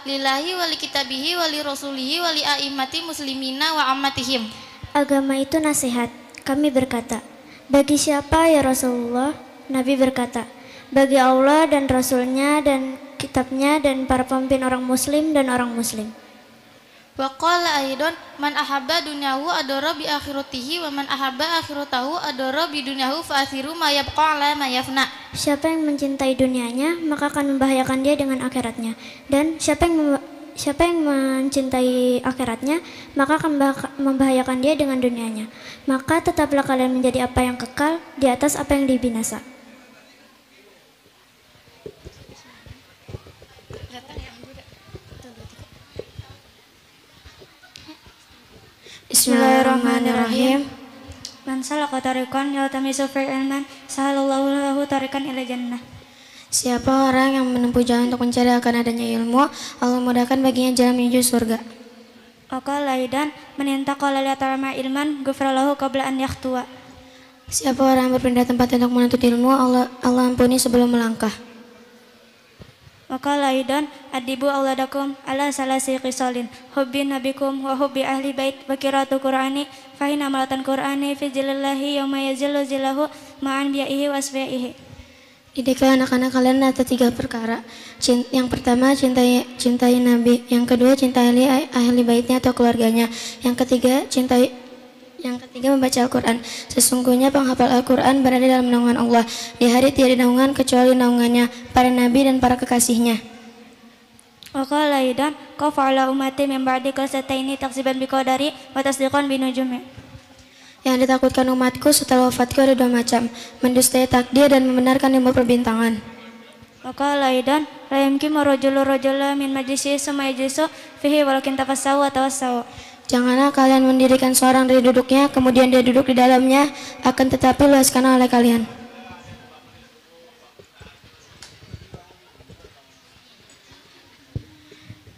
Lillahi wali kitabihi wali rasulihi wali a'immati muslimina wa ammatihim. Agama itu nasihat. Kami berkata, bagi siapa ya Rasulullah? Nabi berkata, bagi Allah dan Rasulnya dan kitabnya dan para pemimpin orang muslim dan orang muslim. Wa qala aidon man ahabba dunyahu adara bi akhiratihi wa man ahabba akhiratahu adara bi dunyahu fa athiru ma yabqa ala ma yafna. Siapa yang mencintai dunianya maka akan membahayakan dia dengan akhiratnya, dan siapa yang mencintai akhiratnya maka akan membahayakan dia dengan dunianya. Maka tetaplah kalian menjadi apa yang kekal di atas apa yang dibinasa. Bismillahirrahmanirrahim. Man salaka tariqan yaltamisu fihi ilman sahalallahu lahu tariqan ila jannah. Siapa orang yang menempuh jalan untuk mencari akan adanya ilmu, Allah mudahkan baginya jalan menuju surga. Qala aidan man intaqala li ta'ama ilman ghufira lahu qabla an yakhtuwa. Siapa orang yang berpindah tempat untuk menuntut ilmu, Allah ampuni sebelum melangkah. Qala aidan adibu auladakum ala salasi qisalin hubbi nabikum wa hubbi ahli bait wa qira'atu qur'ani fa inna amalatan qur'ani fi jillallahi yawma yazillu zillahu ma'an bi'ihi wa asfi'ihi. Didiklah anak-anak kalian atas 3 perkara. Yang pertama, cintai Nabi. Yang kedua, cintai ahli baitnya atau keluarganya. Yang ketiga, membaca Al-Quran. Sesungguhnya penghafal Al-Quran berada dalam naungan Allah. Di hari tiada naungan kecuali naungannya, para nabi dan para kekasihnya. Wa qala aidan qafa'ala ummati min ba'di qasataini taksiban biqadari wa tasdiqan binujumi. Yang ditakutkan umatku setelah wafatku ada 2 macam, mendustai takdir dan membenarkan ilmu perbintangan. Wa qala aidan la yumkinu rajula min majlisi summa yajlisu fihi walakin tafassahu wa tawassahu. Janganlah kalian mendirikan seorang dari duduknya, kemudian dia duduk di dalamnya, akan tetapi luaskanlah oleh kalian.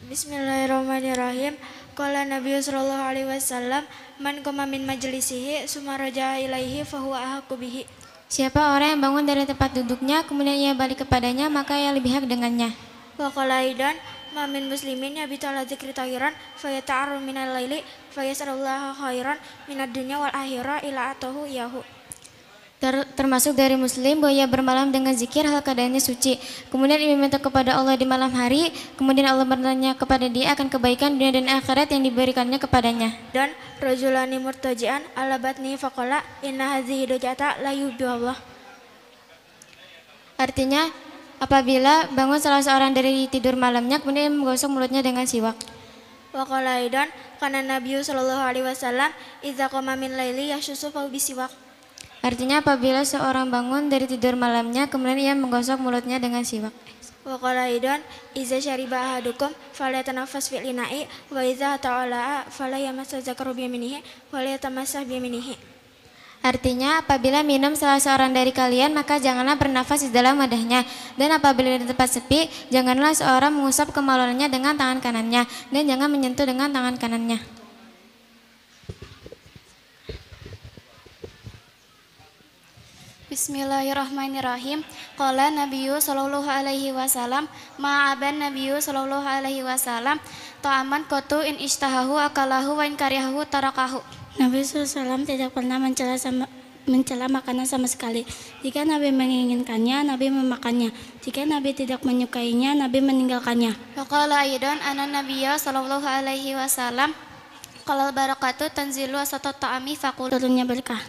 Bismillahirrahmanirrahim. Qala Nabi sallallahu alaihi wasallam, man qama min majlisihi summa raja'a ilaihi fa huwa ahaqqu bihi. Siapa orang yang bangun dari tempat duduknya kemudian ia balik kepadanya, maka ia lebih hak dengannya. Wa qala aidan ma min muslimin yabitu ala dzikri tahiran fa yata'arru minal laili fa yas'alullaha khairan minad dunya wal akhirah ila atahu yahu. Termasuk dari muslim bahwa ia bermalam dengan zikir hal keadaannya suci, kemudian ia meminta kepada Allah di malam hari, kemudian Allah bertanya kepada dia akan kebaikan dunia dan akhirat yang diberikannya kepadanya. Dan rajulani murtajian ala batni faqala inna hadhihi dujata la yuhibbu Allah. Artinya, apabila bangun salah seorang dari tidur malamnya kemudian menggosok mulutnya dengan siwak. Wa qala aidan kana Nabi sallallahu alaihi wasallam idza qama min laili yashussu fa bisiwak. Artinya apabila seorang bangun dari tidur malamnya kemudian ia menggosok mulutnya dengan siwak. Wa qala aidan idza syariba ahadukum falyatanaffas fil ina'i wa idza ta'ala fala yamassa dzakara bi yaminihi wa la yatamassah bi yaminihi. Artinya apabila minum salah seorang dari kalian maka janganlah bernafas di dalam wadahnya, dan apabila di tempat sepi janganlah seorang mengusap kemaluannya dengan tangan kanannya dan jangan menyentuh dengan tangan kanannya. Bismillahirrahmanirrahim. Qala Nabiyyu sallallahu alaihi wasallam ma'aban Nabiyyu sallallahu alaihi wasallam ta'aman qatu in ishtahahu akalahu wa in karihahu tarakahu. Nabi SAW tidak pernah mencela makanan sama sekali. Jika Nabi menginginkannya, Nabi memakannya. Jika Nabi tidak menyukainya, Nabi meninggalkannya. Wa qala aidan anna Nabiyya sallallahu alaihi wasallam qala barakatu tanzilu asata ta'ami faqul. Turunnya berkah.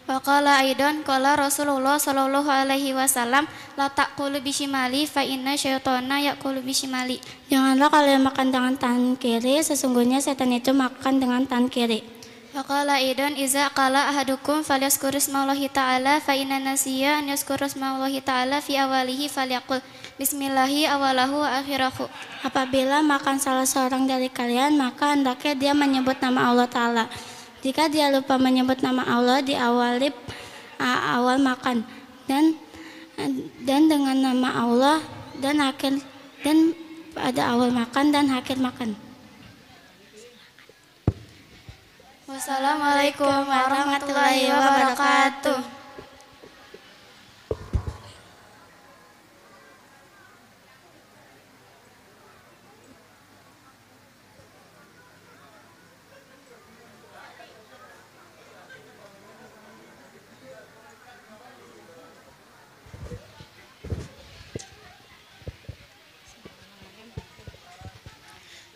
Wa qala aidan qala Rasulullah sallallahu alaihi wasallam la taqulu bishimali fa inna syaitana yaqulu bishimali. Janganlah kalian makan dengan tangan kiri, sesungguhnya setan itu makan dengan tangan kiri. Wa qala aidan iza qala ahadukum falyazkur ismallahi ta'ala fa inna nasiya an yazkura ismallahi ta'ala fi awalihi falyaqul bismillahi awalahu wa akhirahu. Apabila makan salah seorang dari kalian, maka hendaknya dia menyebut nama Allah Ta'ala. Jika dia lupa menyebut nama Allah di awal makan dan dengan nama Allah dan pada awal makan dan akhir makan. Wassalamualaikum warahmatullahi wabarakatuh.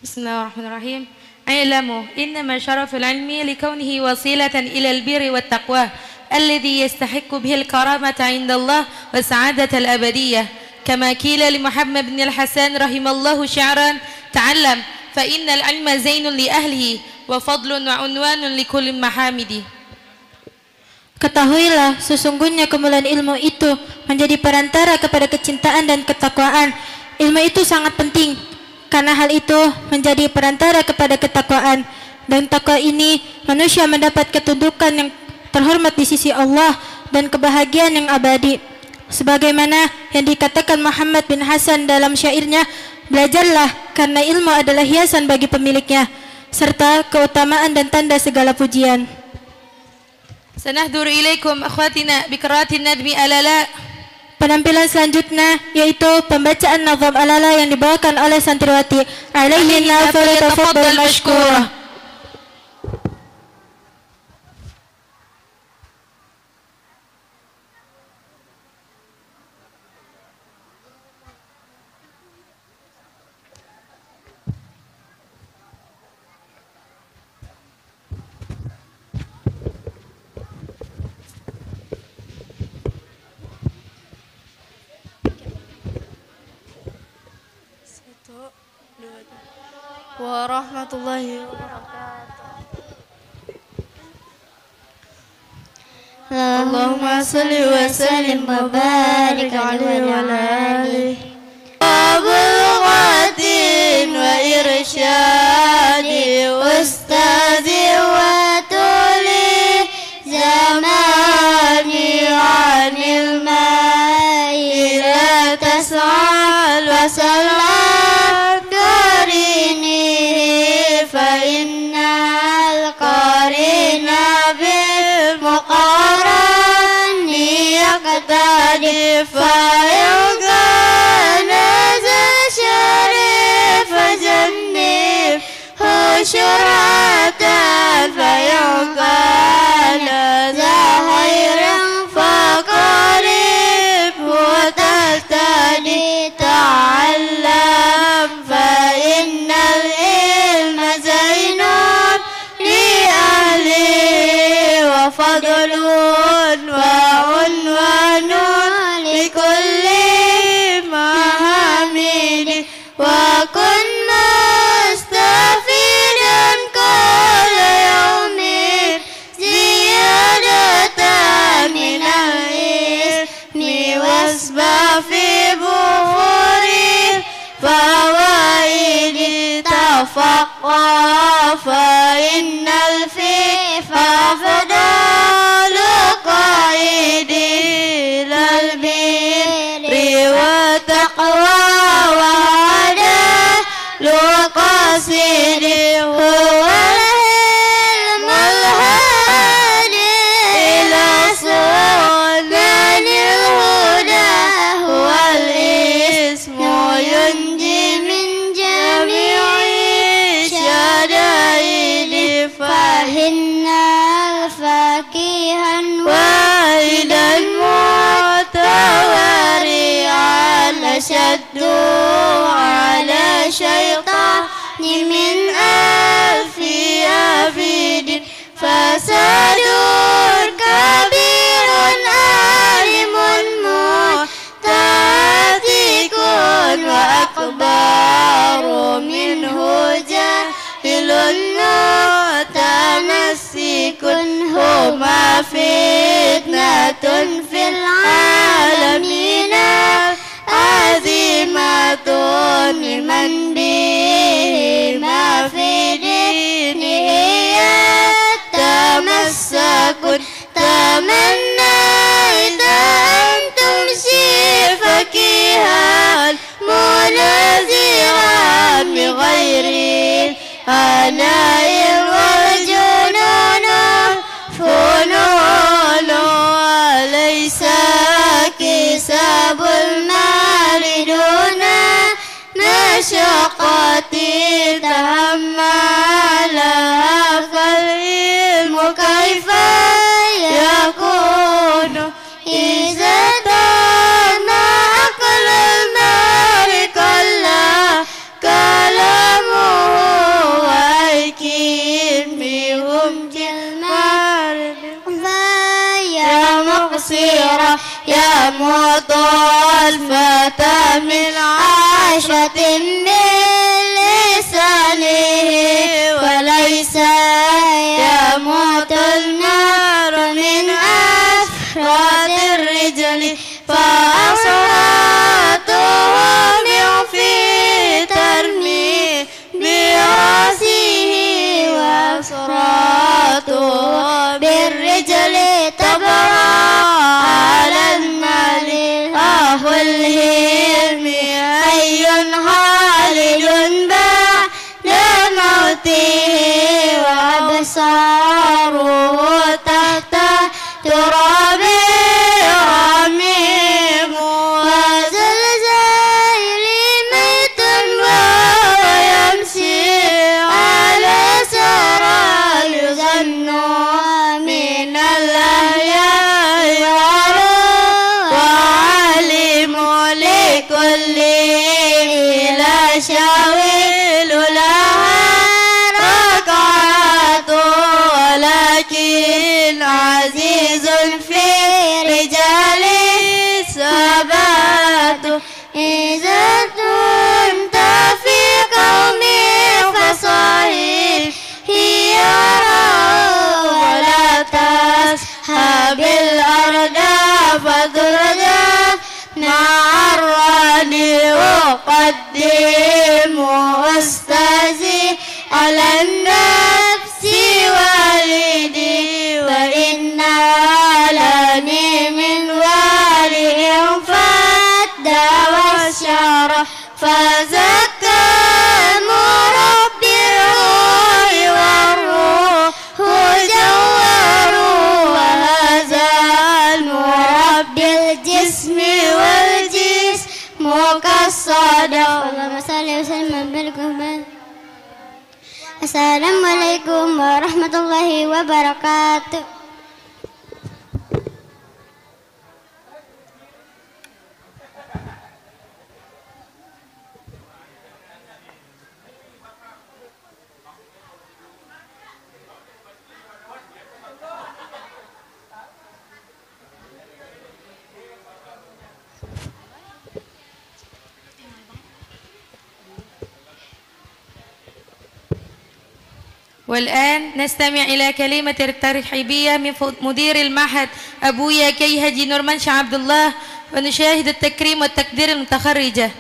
Bismillahirrahmanirrahim. I'lamu innama syaraful ilmi likaunihi wasilatan ila albirri wat taqwa alladhi yastahiqqu bihi al-karamata 'inda Allah wa sa'adata al-abadiyyah. Kama qila li Muhammad bin al-Hasan rahimallahu syi'ran ta'allam fa innal ilma zainun li ahlihi wa fadlun wa unwanun li kulli mahamidi. Ketahuilah, sesungguhnya kemuliaan ilmu itu menjadi perantara kepada kecintaan dan ketakwaan. Ilmu itu sangat penting, karena hal itu menjadi perantara kepada ketakwaan. Dan takwa ini manusia mendapat kedudukan yang terhormat di sisi Allah dan kebahagiaan yang abadi. Sebagaimana yang dikatakan Muhammad bin Hasan dalam syairnya, belajarlah karena ilmu adalah hiasan bagi pemiliknya, serta keutamaan dan tanda segala pujian. Sanahduru ilaikum akhwatina biqiraatin nadmi alala. Penampilan selanjutnya yaitu pembacaan nazam alala yang dibawakan oleh santriwati. Alaihinna falyatafaddal mashkura. Warahmatullahi wabarakatuh. Allahumma salli wa sallim wa barik alaihi wa alihi. Abulqatin wa irsyadi ustazi wa tuli zamani anil ma'i la tas'al wa salam innal qarina bil muqarani yaqtadi fa yugana za syarif jannib husyuratan fa yugana za khairan fa qarib hutatadi ta'allam fa innal فضل وعنوان لكل محمد وكن مستفيدا كل يوم زيادة من الإثم واسبح في بخور فوائد تفقه فإن الفقه فضل قائد إلى البر والتقوى وهدى لقاصد هو العلم الهادي إلى سنن الهدى هو الاسم ينجي من جميع الشدائد فهن فاكها واحدا متوارعا أشد على شيطان من ألف عبيد فساد كبير عالم متعتق وأكبر منه جاهل متنسك هما فتنة في العالمين عظيمة لمن بهما في دينه يتمسك تمنى إذا أن تمشي فكيها منازعا بغير هناء والجنون فنون وليس كساب المال دون مشقة تحملها فالعلم كيف يكون إذا تم عقل المال كلا كلامه يموت الفتى من عشرة من لسانه وليس يموت النار من أفراد الرجل فأصراته من في ترمي برأسه وأصراته بالرجل تبرى على المال أخو الهلم حي خالد بعد موته وأبصاره تحت تراب رميم وزلزال ميت وهو يمشي على سرى يظن من الأحياء وعلم لكل لا شاول لها ركعة ولكن عزيز في رجال ثبات إذا كنت في قوم فصحيح هي ولا تسحب الأرض فترجع مع الراني أقدم أستاذي على النفس والدي وإن لني من والهم فادى والشرف فزكى مربي الروح والروح جوار وهذا المربي الجسم والجسم كالصدى اللهم صل وسلم وبارك. Assalamualaikum warahmatullahi wabarakatuh. والآن نستمع إلى كلمة الترحيبية من مدير المعهد أبويا كي هاجي نورمان شاه عبد الله ونشاهد التكريم والتقدير المتخرجة.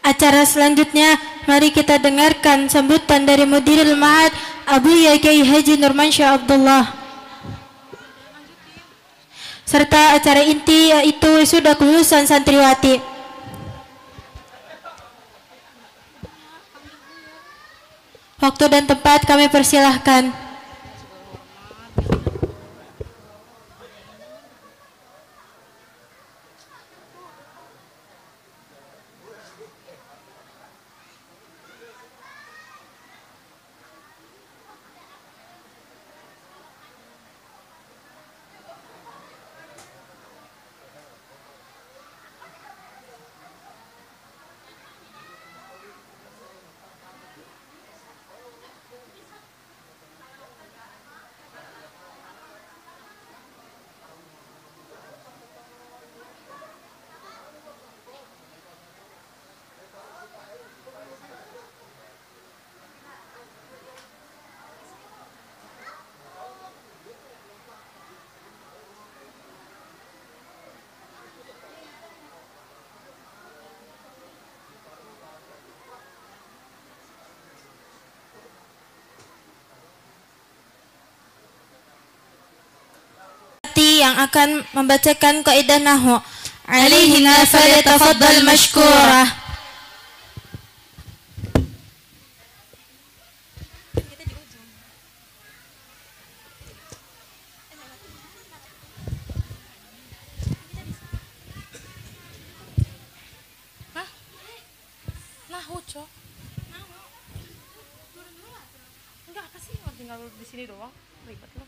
Acara selanjutnya mari kita dengarkan sambutan dari Mudiril Ma'had Abuya Kiai Haji Nurman Syah Abdullah serta acara inti yaitu wisuda kelulusan santriwati. Waktu dan tempat kami persilahkan. Yang akan membacakan kaidah nahwu. Alaihina falyatafaddal mashkura. Nahwu, Cok. Enggak, apa sih tinggal di sini doang. Ribet loh.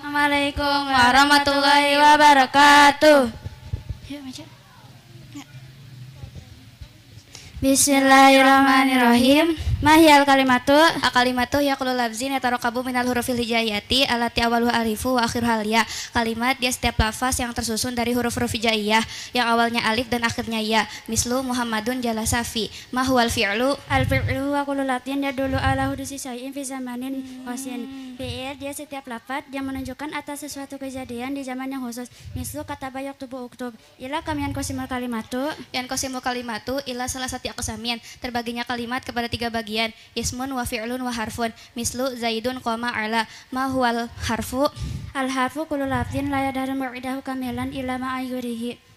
Assalamualaikum warahmatullahi wabarakatuh. Bismillahirrahmanirrahim. Mahiyal kalimatu Kalimatu yaqulu lafzin yatarakabu minal hurufil hijaiyati alati awaluha alifu wa akhiruha ya. Kalimat dia setiap lafaz yang tersusun dari huruf-huruf hijaiyah yang awalnya alif dan akhirnya ya. Mislu Muhammadun jalasa fi. Ma huwal fi'lu? Al-fi'lu wa kullu lafzin yadullu ala hudusi syai'in fi zamanin qasin. Fi'il dia setiap lafaz yang menunjukkan atas sesuatu kejadian di zaman yang khusus. Mislu kataba yaktubu uktub. Ila kamian qasimul kalimatu. Yan qasimul kalimatu ila salah satu aqsamian. Terbaginya kalimat kepada tiga bagian. Ismun wa fi'lun wa harfun. Mislu Zaidun qama ala. Ma huwal harfu? Al-harfu kullu lafzin la yadharu mu'idahu kamilan ila ma'ayurihi.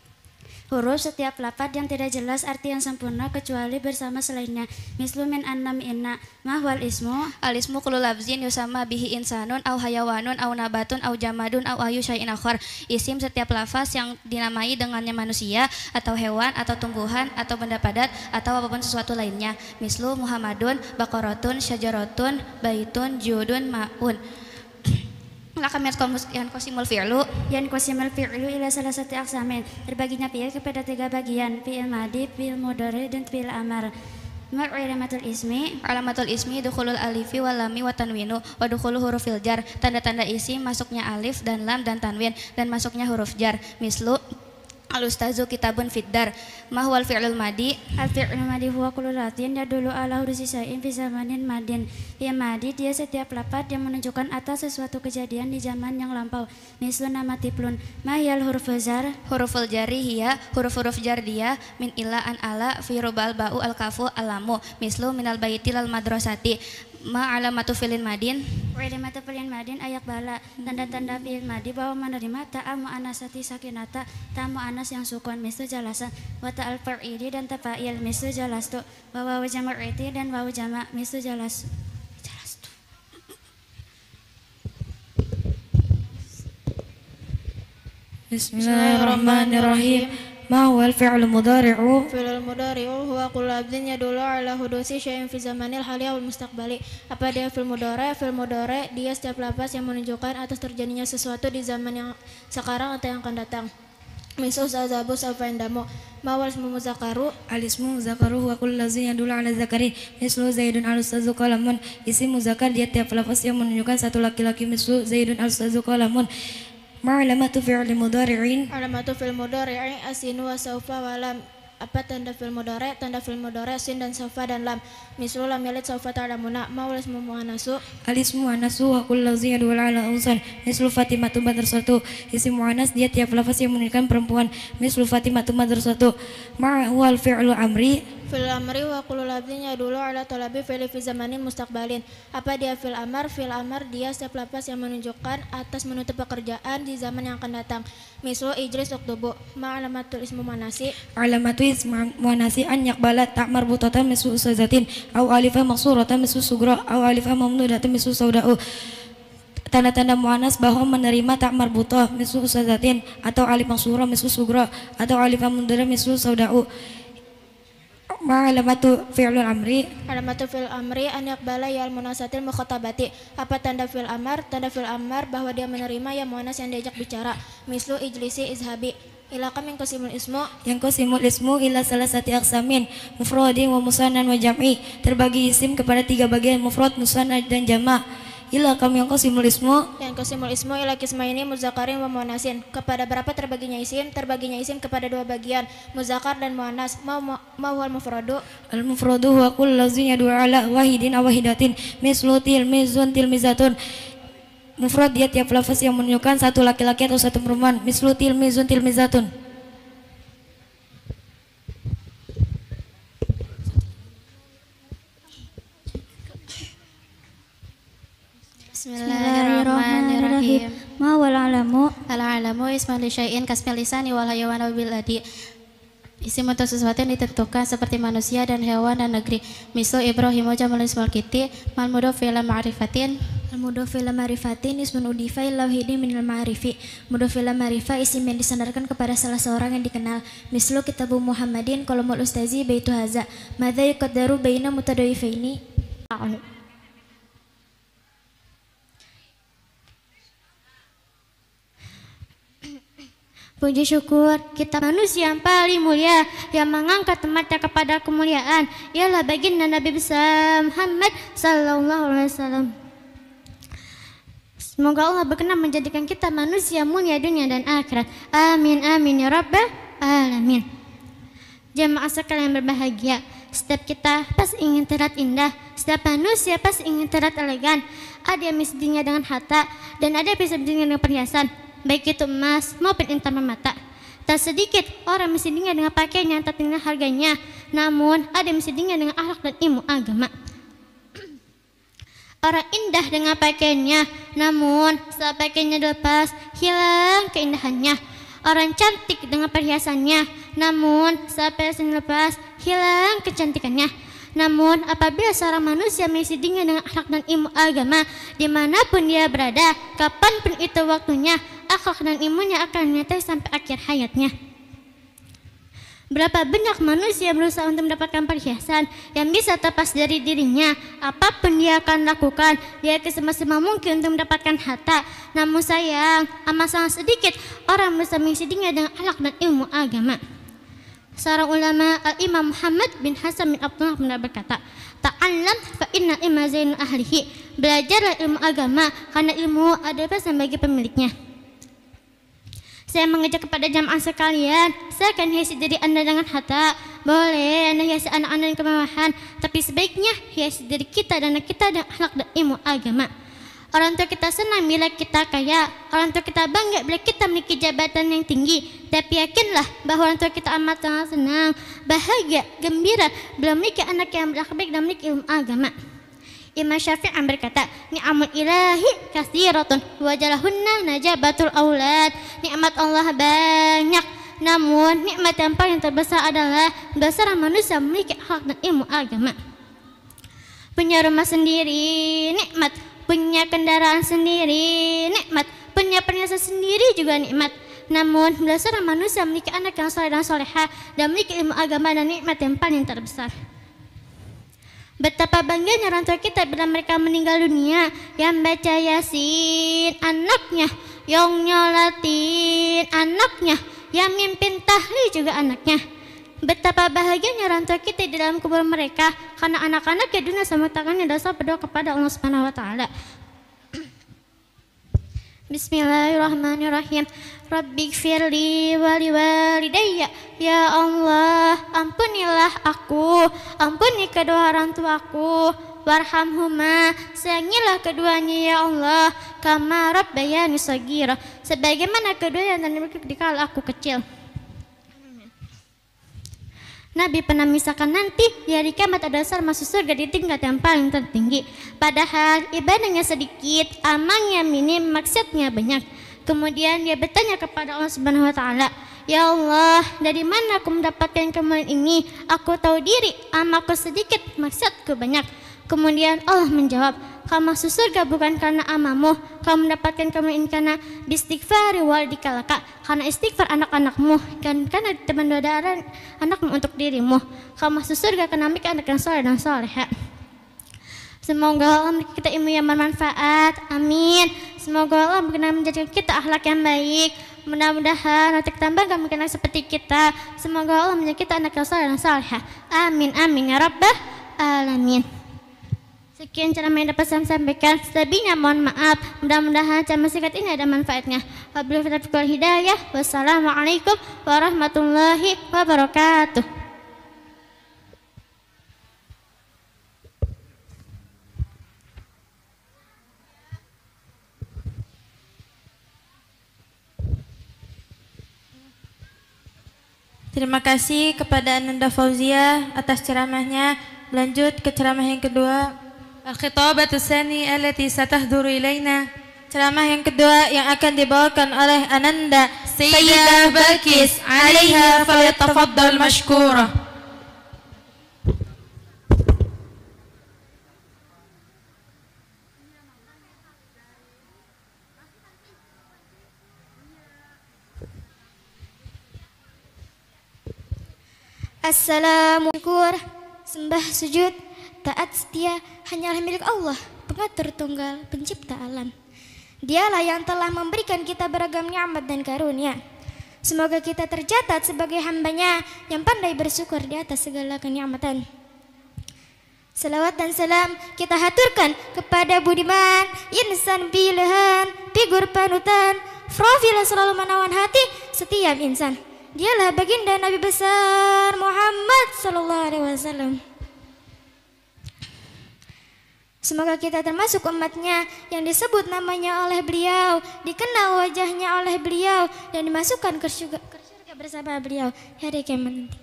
Huruf setiap lafaz yang tidak jelas arti yang sempurna kecuali bersama selainnya. Mislu min annam inna. Ma huwal ismu? Al-ismu kullu lafzin yusama bihi insanun au hayawanun au nabatun au jamadun au ayu syai'in akhar. Isim setiap lafaz yang dinamai dengannya manusia atau hewan atau tumbuhan atau benda padat atau apapun sesuatu lainnya. Mislu Muhammadun, Baqaratun, Syajaratun, Baitun, Judun, Ma'un. Kamian yang qasimul fi'lu. Yan qasimul fi'lu ila salah satu aksamin. Terbaginya fi'il kepada tiga bagian. Fi'il madi, fi'il mudhari, dan fi'il amar. Alamatul ismi. Alamatul ismi dukhulul alifi wal lami wa tanwinu wa dukhulu hurufil jar. Tanda-tanda isim masuknya alif dan lam dan tanwin dan masuknya huruf jar. Mislu Al-ustazu kitabun fiddar. Ma huwal fi'lul madi? Al-fi'lul madi huwa kullu lafzin yadullu ala hudusi syai'in fi zamanin madin. Ya madi dia setiap lafaz yang menunjukkan atas sesuatu kejadian di zaman yang lampau. Mislu nama tiplun. Ma hiyal huruful jar? Huruful jari hiya huruf-huruf jar dia min ila an ala fi rubal ba'u al-kafu alamu. Mislu minal baitil al madrasati. Ma alamatu fi'lin madin? Alamatu fi'lin madin ayak bala. Tanda-tanda fi'il madi bahwa menerima ta'amu anasati sakinata, ta'amu anas yang sukun. Mislu jalasa wa ta'al far'ili dan tafa'il. Mislu jalastu wa wawu jama'iti dan wawu jama'. Mislu jalastu. Bismillahirrahmanirrahim. Ma huwal fi'lul mudhari'u? Fi'lul mudhari'u huwa kullu lafzin yadullu ala hudusi syai'in fi zamanil hali wal mustaqbali. Apa dia fi'il mudhari'? Fi'il mudhari' dia setiap lafaz yang menunjukkan atas terjadinya sesuatu di zaman yang sekarang atau yang akan datang. Misal zahabu sawfa indamu. Ma huwal ismu mudzakkaru? Al-ismu mudzakkaru huwa kullu lafzin yadullu ala zakari. Mislu Zaidun al-ustazu qalamun. Isim muzakkar dia tiap lafaz yang menunjukkan satu laki-laki. Mislu Zaidun al-ustazu qalamun. Ma alamatu fi'li mudhari'in? Alamatu fi'il mudhari'i asinu wa sawfa wa lam. Apa tanda fi'il mudhari'? Tanda fi'il mudhari' sin dan sawfa dan lam. Mislu lam yalid sawfa ta'lamuna. Ma huwal ismu muannasu? Al-ismu muannasu wa kullu lafzin yadullu ala unsan. Mislu Fatimatu madrasatu. Isim muannas dia tiap lafaz yang menunjukkan perempuan. Mislu Fatimatu madrasatu. Ma huwal fi'lu amri? Fil amri wa kullu lafzin yadullu ala talabi fi'li fi zamanin mustaqbalin. Apa dia fil amar? Fil amar dia setiap lafaz yang menunjukkan atas menuntut pekerjaan di zaman yang akan datang. Mislu ijlis uktubu. Ma alamatul ismu manasi? Alamatu ismu manasi an yaqbala ta' marbutatan mislu usazatin au alifah maqsuratan mislu sugra au alifah mamnudatan mislu sauda'u. Tanda-tanda muannas bahwa menerima tak marbutah mislu usazatin atau alif maqsurah mislu sugra atau alifah mamnudah mislu sauda'u. Ma alamatu fi'lul amri? Alamatu fi'l amri an yaqbala ya al-munasatil mukhatabati. Apa tanda fi'l amar? Tanda fi'l amar bahwa dia menerima ya muannas yang diajak bicara. Mislu ijlisi izhabi. Ila kam yang qasimul ismu? Yang qasimul ismu ila salah satu aksamin mufradin wa musannan wa jam'i. Terbagi isim kepada tiga bagian, mufrad, musannad dan jama'. Ila kam yang qasimul ismu? Yang qasimul ismu ila kismaini mudzakarin wa muannasin. Kepada berapa terbaginya isim? Terbaginya isim kepada dua bagian, muzakkar dan muannas. Ma huwal mufradu? Al mufradu huwa kullu lafzin yadullu ala wahidin aw wahidatin. Mislu tilmizun tilmizatun. Mufrad dia tiap lafaz yang menunjukkan satu laki-laki atau satu perempuan. Mislu tilmizun tilmizatun. Bismillahirrahmanirrahim. Ma wal alamu? Al-alamu ismu li syai'in kasmil lisani wal hayawan wa bil adi. Isim untuk sesuatu yang ditentukan seperti manusia dan hewan dan negeri. Mislu Ibrahim jamul ismul kiti mal mudhaf ila ma'rifatin. Al mudhaf ila ma'rifatin ismun udifa ila wahidin minal ma'rifi. Mudhaf ila ma'rifah isim yang disandarkan kepada salah seorang yang dikenal. Mislu kitabu Muhammadin qalamul ustazi baitu haza. Madza yuqaddaru baina mutadawwifaini? Puji syukur kita manusia yang paling mulia, yang mengangkat tempatnya kepada kemuliaan, ialah baginda Nabi besar Muhammad sallallahu alaihi wasallam. Semoga Allah berkenan menjadikan kita manusia mulia dunia dan akhirat. Amin amin ya rabbal alamin. Jemaah sekalian berbahagia, setiap kita pasti ingin terlihat indah, setiap manusia pasti ingin terlihat elegan. Ada yang misdinya dengan harta dan ada yang misdinya dengan perhiasan, baik itu emas maupun intan permata. Tak sedikit orang misdinya dengan pakaian yang tak tinggal harganya, namun ada yang misdinya dengan akhlak dan ilmu agama. Orang indah dengan pakaiannya, namun saat pakaiannya dilepas, hilang keindahannya. Orang cantik dengan perhiasannya, namun saat perhiasannya dilepas, hilang kecantikannya. Namun apabila seorang manusia misdinya dengan akhlak dan ilmu agama, dimanapun dia berada, kapanpun itu waktunya, akhlak dan ilmunya akan menyertai sampai akhir hayatnya. Berapa banyak manusia berusaha untuk mendapatkan perhiasan yang bisa terlepas dari dirinya. Apapun dia akan lakukan, dia akan semaksimal mungkin untuk mendapatkan harta. Namun sayang, amat sangat sedikit orang berusaha misdinya dengan akhlak dan ilmu agama. Seorang ulama Al-Imam Muhammad bin Hasan bin Abdullah pernah berkata, "Ta'allam fa inna ilma zainul ahlihi." Belajarlah ilmu agama karena ilmu adalah pesan bagi pemiliknya. Saya mengajak kepada jamaah sekalian, saya akan hiasi diri Anda dengan harta. Boleh Anda hiasi anak Anda dengan kemewahan, tapi sebaiknya hiasi diri kita dan anak kita dengan akhlak dan ilmu agama. Orang tua kita senang bila kita kaya, orang tua kita bangga bila kita memiliki jabatan yang tinggi. Tapi yakinlah bahwa orang tua kita amat sangat senang, bahagia, gembira bila memiliki anak yang berakhlak baik dan memiliki ilmu agama. Imam Syafi'i berkata, ni'amul ilahi katsiratun wa jalahunna najabatul aulad. Nikmat Allah banyak, namun nikmat yang paling terbesar adalah seorang manusia memiliki akhlak dan ilmu agama. Punya rumah sendiri nikmat, punya kendaraan sendiri nikmat, punya perhiasan sendiri juga nikmat. Namun bila seorang manusia memiliki anak yang saleh dan salehah dan memiliki ilmu agama dan nikmat yang paling terbesar. Betapa bangganya orang tua kita bila mereka meninggal dunia, yang baca Yasin anaknya, yang nyolatin anaknya, yang mimpin tahlil juga anaknya. Betapa bahagianya orang tua kita di dalam kubur mereka karena anak-anaknya dunia sama tangannya dasar berdoa kepada Allah Subhanahu wa taala. Bismillahirrahmanirrahim. Rabbighfirli wa liwalidayya. Ya Allah, ampunilah aku, ampuni kedua orang tuaku. Warhamhuma, sayangilah keduanya ya Allah. Kama rabbayani shaghira, sebagaimana kedua yang telah ketika aku kecil. Nabi pernah misalkan nanti di hari kiamat ada seorang masuk surga di tingkat yang paling tertinggi. Padahal ibadahnya sedikit, amalnya minim, maksiatnya banyak. Kemudian dia bertanya kepada Allah Subhanahu wa taala, "Ya Allah, dari mana aku mendapatkan kemuliaan ini? Aku tahu diri, amalku sedikit, maksiatku banyak." Kemudian Allah menjawab, "Kamu masuk surga bukan karena amalmu, kamu mendapatkan kemuliaan karena istighfar walidikalaka, karena istighfar anak-anakmu, dan karena teman doa anakmu untuk dirimu. Kamu masuk surga karena memiliki anak yang saleh dan salehah." Semoga Allah memberikan kita ilmu yang bermanfaat. Amin. Semoga Allah berkenan menjadikan kita akhlak yang baik. Mudah-mudahan nanti kita bangga mungkin seperti kita. Semoga Allah menjadikan kita anak yang saleh dan salehah. Amin amin ya rabbal alamin. Sekian ceramah yang dapat saya sampaikan. Selebihnya mohon maaf. Mudah-mudahan ceramah singkat ini ada manfaatnya. Wabillahi taufiq wal hidayah. Wassalamualaikum warahmatullahi wabarakatuh. Terima kasih kepada Ananda Fauzia atas ceramahnya. Lanjut ke ceramah yang kedua. Al-khitabatu tsani allati satahduru ilaina. Ceramah yang kedua yang akan dibawakan oleh Ananda Sayyidah Balkis. Alaiha falyatafaddal mashkura. Assalamualaikum. Sembah sujud taat setia hanyalah milik Allah, pengatur tunggal, pencipta alam. Dialah yang telah memberikan kita beragam nikmat dan karunia. Semoga kita tercatat sebagai hambanya yang pandai bersyukur di atas segala kenikmatan. Salawat dan salam kita haturkan kepada budiman, insan pilihan, figur panutan, profil yang selalu menawan hati setiap insan. Dialah baginda Nabi besar Muhammad sallallahu alaihi wasallam. Semoga kita termasuk umatnya yang disebut namanya oleh beliau, dikenal wajahnya oleh beliau, dan dimasukkan ke surga bersama beliau hari kiamat nanti.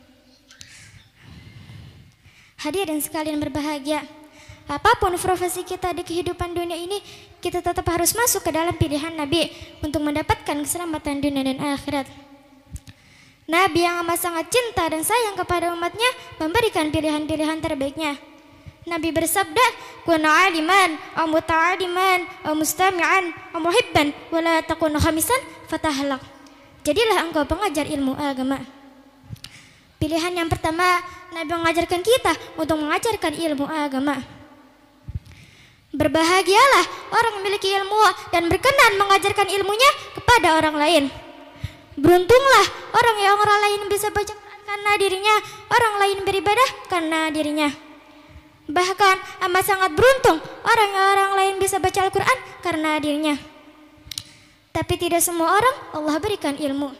Hadirin sekalian berbahagia, apapun profesi kita di kehidupan dunia ini, kita tetap harus masuk ke dalam pilihan Nabi untuk mendapatkan keselamatan dunia dan akhirat. Nabi yang amat sangat cinta dan sayang kepada umatnya memberikan pilihan-pilihan terbaiknya. Nabi bersabda, "Kun aliman, aw muta'aliman, aw mustami'an, aw muhibban, wa la takun khamisan fatahlak." Jadilah engkau pengajar ilmu agama. Pilihan yang pertama, Nabi mengajarkan kita untuk mengajarkan ilmu agama. Berbahagialah orang yang memiliki ilmu dan berkenan mengajarkan ilmunya kepada orang lain. Beruntunglah orang lain bisa baca Quran karena dirinya, orang lain beribadah karena dirinya. Bahkan amat sangat beruntung orang lain bisa baca Al-Quran karena dirinya. Tapi tidak semua orang Allah berikan ilmu.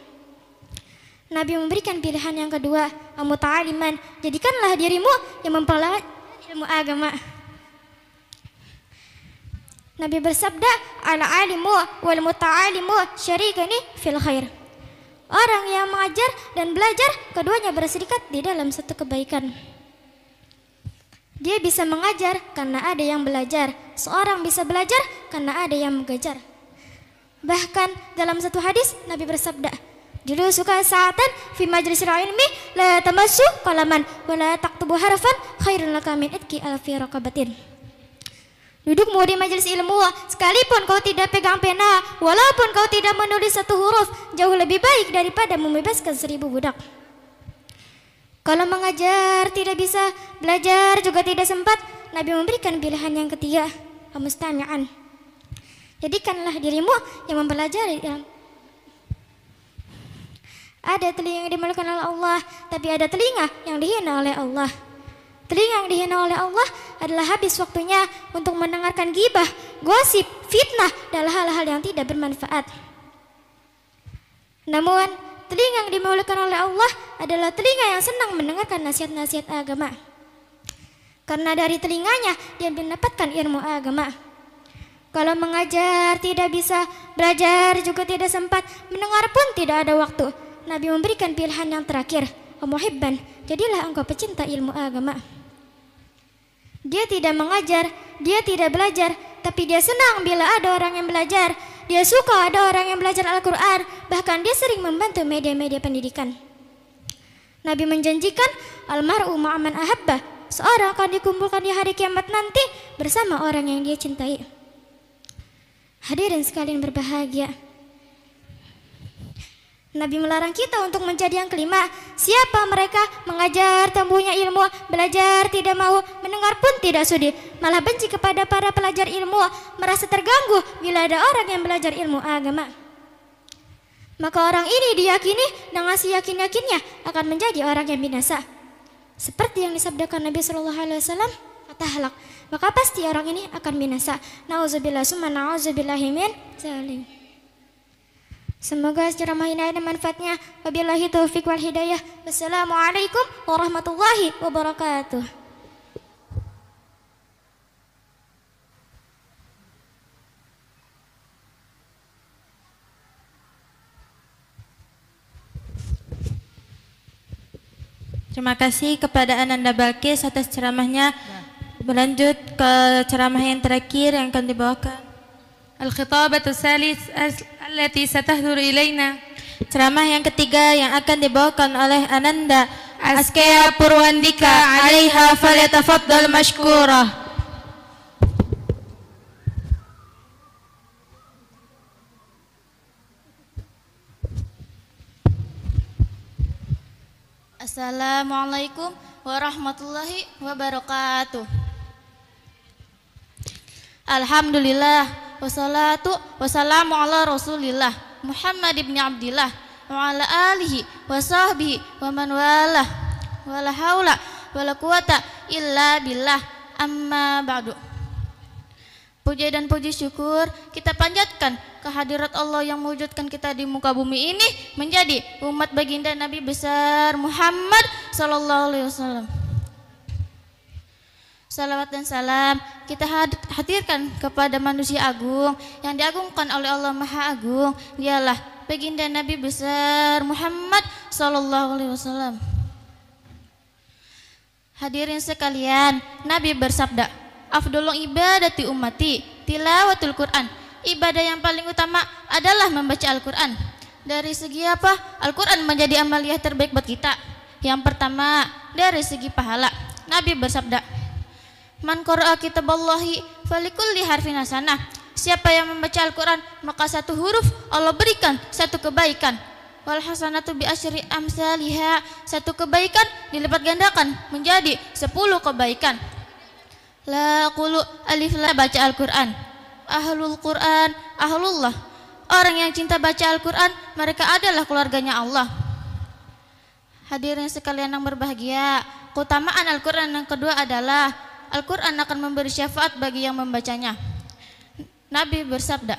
Nabi memberikan pilihan yang kedua, muta'aliman, jadikanlah dirimu yang mempelajari ilmu agama. Nabi bersabda, al-alimu wal muta'alimu syarikani fil khair. Orang yang mengajar dan belajar, keduanya berserikat di dalam satu kebaikan. Dia bisa mengajar karena ada yang belajar. Seorang bisa belajar karena ada yang mengajar. Bahkan dalam satu hadis Nabi bersabda, "Julusuka sa'atan fi majlisil ilmi la tamassu qalaman wa la taktubu harfan khairun laka min itqi alfi raqabatin." Dudukmu di majelis ilmu, sekalipun kau tidak pegang pena, walaupun kau tidak menulis satu huruf, jauh lebih baik daripada membebaskan 1000 budak. Kalau mengajar tidak bisa, belajar juga tidak sempat, Nabi memberikan pilihan yang ketiga, mustami'an. Jadikanlah dirimu yang mempelajari ilmu. Ada telinga yang dimuliakan oleh Allah, tapi ada telinga yang dihina oleh Allah. Telinga yang dihina oleh Allah adalah habis waktunya untuk mendengarkan gibah, gosip, fitnah, dan hal-hal yang tidak bermanfaat. Namun, telinga yang dimuliakan oleh Allah adalah telinga yang senang mendengarkan nasihat-nasihat agama. Karena dari telinganya dia mendapatkan ilmu agama. Kalau mengajar tidak bisa, belajar juga tidak sempat, mendengar pun tidak ada waktu. Nabi memberikan pilihan yang terakhir, muhibban, jadilah engkau pecinta ilmu agama. Dia tidak mengajar, dia tidak belajar, tapi dia senang bila ada orang yang belajar. Dia suka ada orang yang belajar Al-Quran, bahkan dia sering membantu media-media pendidikan. Nabi menjanjikan, almar'u ma'aman ahabba, seorang akan dikumpulkan di hari kiamat nanti bersama orang yang dia cintai. Hadirin sekalian berbahagia, Nabi melarang kita untuk menjadi yang kelima. Siapa mereka? Mengajar tumbuhnya ilmu, belajar tidak mau, mendengar pun tidak sudi, malah benci kepada para pelajar ilmu, merasa terganggu bila ada orang yang belajar ilmu agama. Maka orang ini diyakini dengan seyakin-yakinnya akan menjadi orang yang binasa. Seperti yang disabdakan Nabi SAW, fatahlak, maka pasti orang ini akan binasa. Nauzubillah summa nauzubillahi min zalim. Semoga ceramah ini ada manfaatnya. Wabillahi taufiq wal hidayah. Wassalamualaikum warahmatullahi wabarakatuh. Terima kasih kepada Ananda Balkis atas ceramahnya. Berlanjut ke ceramah yang terakhir yang akan dibawakan. Al-khitabatu salis allati satahdur ilaina. Ceramah yang ketiga yang akan dibawakan oleh Ananda Askeya Purwandika, alaiha falyatafaddal mashkurah. Assalamualaikum warahmatullahi wabarakatuh. Alhamdulillah, wassalatu wassalamu ala rasulillah Muhammad ibn Abdillah wa ala alihi wa sahbihi wa man walah wala haula wala quwata illa billah. Amma ba'du. Puja dan puji syukur kita panjatkan kehadirat Allah yang mewujudkan kita di muka bumi ini menjadi umat baginda Nabi besar Muhammad sallallahu alaihi wasallam. Salawat dan salam kita hadirkan kepada manusia agung yang diagungkan oleh Allah Maha Agung. Dialah baginda Nabi besar Muhammad sallallahu alaihi wasallam. Hadirin sekalian, Nabi bersabda, "Afdhalul ibadati ummati tilawatul Quran." Ibadah yang paling utama adalah membaca Al-Quran. Dari segi apa? Al-Quran menjadi amaliyah terbaik buat kita. Yang pertama, dari segi pahala. Nabi bersabda, "Man qara'a kitaballahi falikulli harfin hasanah." Siapa yang membaca Al-Quran, maka satu huruf Allah berikan satu kebaikan. Wal hasanatu bi asyri amsalihha. Satu kebaikan dilipat gandakan menjadi 10 kebaikan. La qulu alif la baca Al-Quran. Ahlul Quran, ahlullah. Orang yang cinta baca Al-Quran, mereka adalah keluarganya Allah. Hadirin sekalian yang berbahagia, keutamaan Al-Quran yang kedua adalah Al-Quran akan memberi syafaat bagi yang membacanya. Nabi bersabda,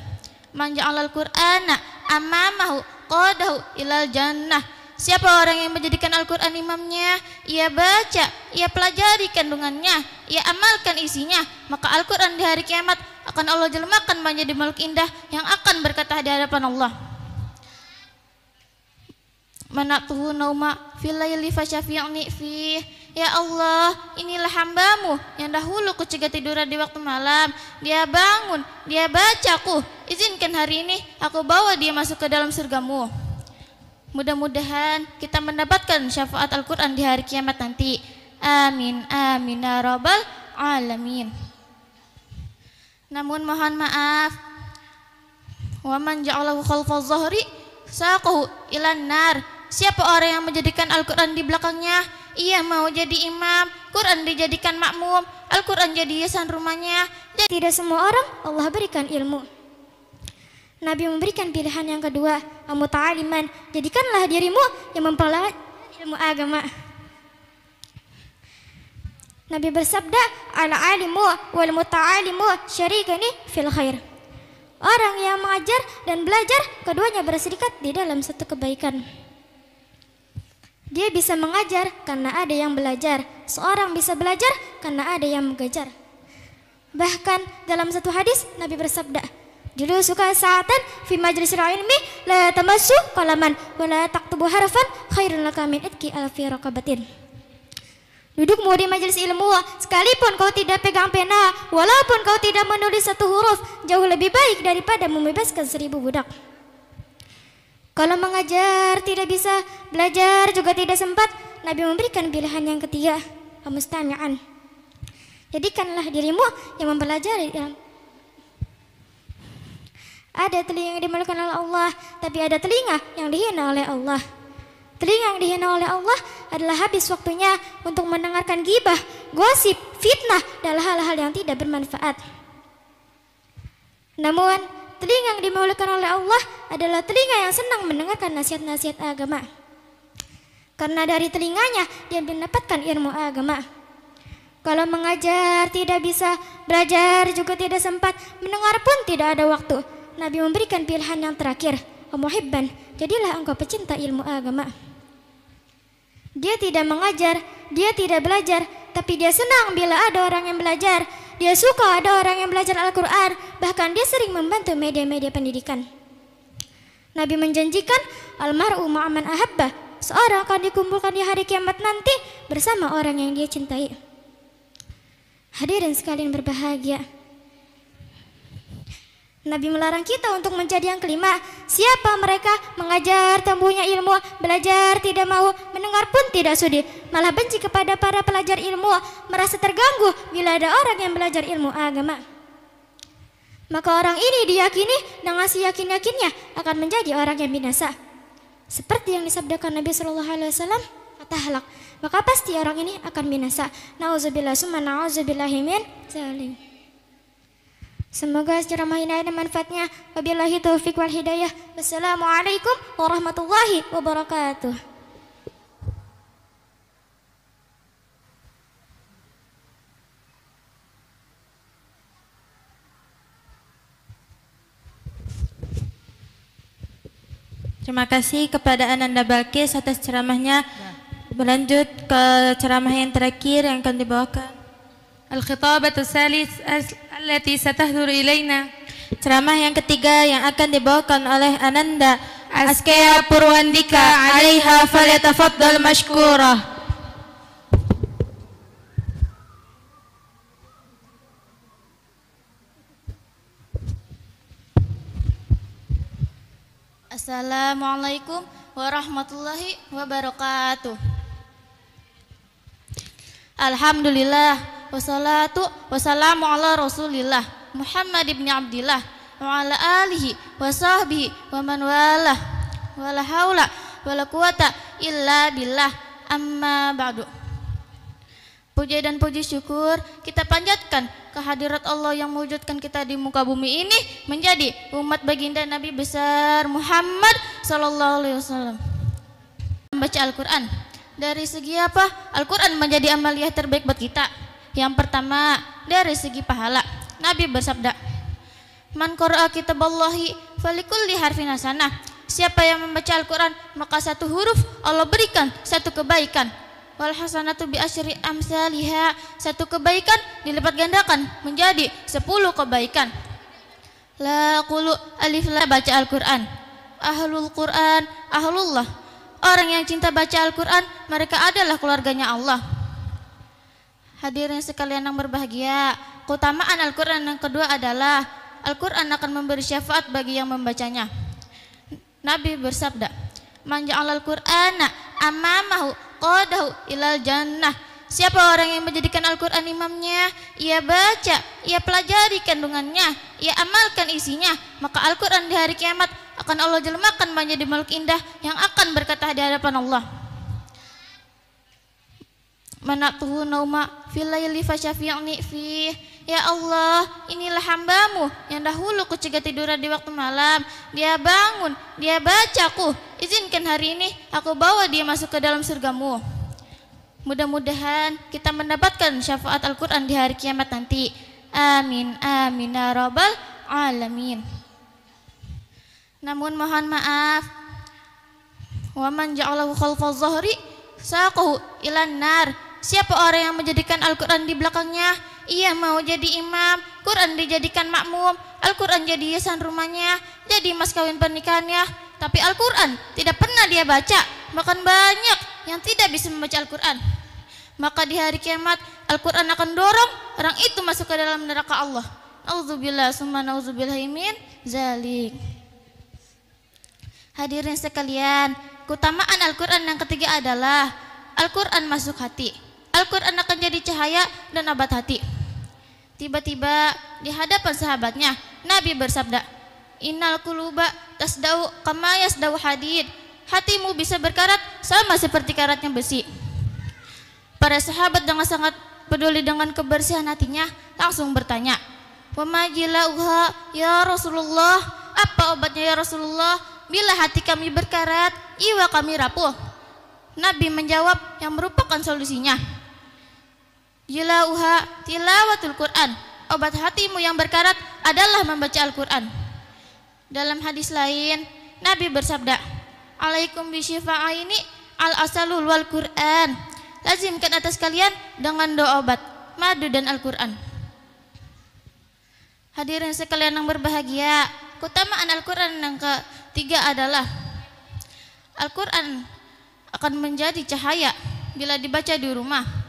"Man ja'alal Qur'ana amamahu qadahu ilal jannah." Siapa orang yang menjadikan Al-Quran imamnya, ia baca, ia pelajari kandungannya, ia amalkan isinya, maka Al-Quran di hari kiamat akan Allah jelmakan menjadi makhluk indah yang akan berkata di hadapan Allah, "Manatuhu nauma fil laili fasyafi'ni fi." Ya Allah, inilah hambamu yang dahulu kucegah tiduran di waktu malam. Dia bangun, dia bacaku. Izinkan hari ini aku bawa dia masuk ke dalam surgamu. Mudah-mudahan kita mendapatkan syafaat Al-Quran di hari kiamat nanti. Amin, amin ya rabbal alamin. Namun mohon maaf, wa man ja'alahu khalfa zahri saqahu ilan nar. Siapa orang yang menjadikan Al-Quran di belakangnya, ia mau jadi imam, Quran dijadikan makmum, Al-Quran jadi hiasan rumahnya. Tidak semua orang Allah berikan ilmu. Nabi memberikan pilihan yang kedua, muta'aliman. Jadikanlah dirimu yang mempelajari ilmu agama. Nabi bersabda, "Al-alimu wal muta'alimu syarikani fil khair." Orang yang mengajar dan belajar, keduanya berserikat di dalam satu kebaikan. Dia bisa mengajar karena ada yang belajar. Seorang bisa belajar karena ada yang mengajar. Bahkan dalam satu hadis Nabi bersabda, "Julusuka sa'atan fi majlisil ilmi la tamassu qalaman wa la taktubu harfan khairun laka min itqi alfi raqabatin." Dudukmu di majelis ilmu, sekalipun kau tidak pegang pena, walaupun kau tidak menulis satu huruf, jauh lebih baik daripada membebaskan 1000 budak. Kalau mengajar tidak bisa, belajar juga tidak sempat, Nabi memberikan pilihan yang ketiga, mustami'an. Jadikanlah dirimu yang mempelajari. Ada telinga yang dimuliakan oleh Allah, tapi ada telinga yang dihina oleh Allah. Telinga yang dihina oleh Allah adalah habis waktunya untuk mendengarkan gibah, gosip, fitnah, dan hal-hal yang tidak bermanfaat. Namun, telinga yang dimuliakan oleh Allah adalah telinga yang senang mendengarkan nasihat-nasihat agama. Karena dari telinganya dia mendapatkan ilmu agama. Kalau mengajar tidak bisa, belajar juga tidak sempat, mendengar pun tidak ada waktu. Nabi memberikan pilihan yang terakhir, muhibban, jadilah engkau pecinta ilmu agama. Dia tidak mengajar, dia tidak belajar, tapi dia senang bila ada orang yang belajar. Dia suka ada orang yang belajar Al-Quran, bahkan dia sering membantu media-media pendidikan. Nabi menjanjikan, almar'u ma'aman ahabba, seorang akan dikumpulkan di hari kiamat nanti bersama orang yang dia cintai. Hadirin sekalian berbahagia, Nabi melarang kita untuk menjadi yang kelima. Siapa mereka? Mengajar tumbuhnya ilmu, belajar tidak mau, mendengar pun tidak sudi, malah benci kepada para pelajar ilmu, merasa terganggu bila ada orang yang belajar ilmu agama. Maka orang ini diyakini dengan seyakin-yakinnya akan menjadi orang yang binasa. Seperti yang disabdakan Nabi SAW, fatahlak, maka pasti orang ini akan binasa. Nauzubillah summa nauzubillahi min zalim. Semoga ceramah ini ada manfaatnya. Wabillahi taufiq wal hidayah. Wassalamualaikum warahmatullahi wabarakatuh. Terima kasih kepada Ananda Balkis atas ceramahnya. Berlanjut ke ceramah yang terakhir yang akan dibawakan. Al-khitabatu salis allati satahdur ilaina. Ceramah yang ketiga yang akan dibawakan oleh Ananda Askeya Purwandika, alaiha falyatafaddal mashkurah. Assalamualaikum warahmatullahi wabarakatuh. Alhamdulillah, wassalatu wassalamu ala rasulillah Muhammad ibn Abdillah wa ala alihi wa sahbihi wa man walah, wala haula wala quwata illa billah, amma ba'du. Puja dan puji syukur kita panjatkan kehadirat Allah yang mewujudkan kita di muka bumi ini menjadi umat baginda Nabi besar Muhammad sallallahu alaihi wasallam. Membaca Al-Qur'an, dari segi apa? Al-Qur'an menjadi amaliyah terbaik buat kita. Yang pertama, dari segi pahala. Nabi bersabda, "Man qara'a kitaballahi falikulli harfin hasanah." Siapa yang membaca Al-Qur'an, maka satu huruf Allah berikan satu kebaikan. Wal hasanatu bi asyri amsalihha, satu kebaikan dilipat gandakan menjadi 10 kebaikan. La qulu alif lam, baca Al-Qur'an. Ahlul Qur'an ahlullah, orang yang cinta baca Al-Qur'an mereka adalah keluarganya Allah. Hadirin sekalian yang berbahagia, keutamaan Al-Qur'an yang kedua adalah Al-Qur'an akan memberi syafaat bagi yang membacanya. Nabi bersabda, "Man ja'alal Qur'ana amamahu qadahu ilal jannah." Siapa orang yang menjadikan Al-Qur'an imamnya, ia baca, ia pelajari kandungannya, ia amalkan isinya, maka Al-Qur'an di hari kiamat akan Allah jelmakan menjadi makhluk indah yang akan berkata di hadapan Allah, "Manatuhu nauma fil laili fasyafi'ni fi." Ya Allah, inilah hambamu yang dahulu kucegah tiduran di waktu malam. Dia bangun, dia bacaku. Izinkan hari ini aku bawa dia masuk ke dalam surgamu. Mudah-mudahan kita mendapatkan syafaat Al-Qur'an di hari kiamat nanti. Amin, amin ya rabbal alamin. Namun mohon maaf, wa man ja'alahu khalfa dhahri saqahu ilan nar. Siapa orang yang menjadikan Al-Qur'an di belakangnya, ia mau jadi imam, Quran dijadikan makmum, Al-Qur'an jadi hiasan rumahnya, jadi mas kawin pernikahannya, tapi Al-Qur'an tidak pernah dia baca. Makan banyak yang tidak bisa membaca Al-Qur'an, maka di hari kiamat Al-Qur'an akan dorong orang itu masuk ke dalam neraka Allah. Auzubillah summa nauzubillahi min zalik. Hadirin sekalian, keutamaan Al-Qur'an yang ketiga adalah Al-Qur'an masuk hati. Al-Qur'an akan jadi cahaya dan obat hati. Tiba-tiba di hadapan sahabatnya, Nabi bersabda, "Innal quluba tasdau kama yasdau hadid." Hatimu bisa berkarat sama seperti karatnya besi. Para sahabat dengan sangat peduli dengan kebersihan hatinya langsung bertanya, "Wa ma jilauha ya Rasulullah?" Apa obatnya ya Rasulullah? Bila hati kami berkarat, jiwa kami rapuh. Nabi menjawab yang merupakan solusinya. Jilauha tilawatul Qur'an. Obat hatimu yang berkarat adalah membaca Al-Qur'an. Dalam hadis lain, Nabi bersabda, "Alaikum bisyifa'aini al-asalul wal Qur'an." Lazimkan atas kalian dengan doa obat, madu dan Al-Qur'an. Hadirin sekalian yang berbahagia, keutamaan Al-Qur'an yang ketiga adalah Al-Qur'an akan menjadi cahaya bila dibaca di rumah.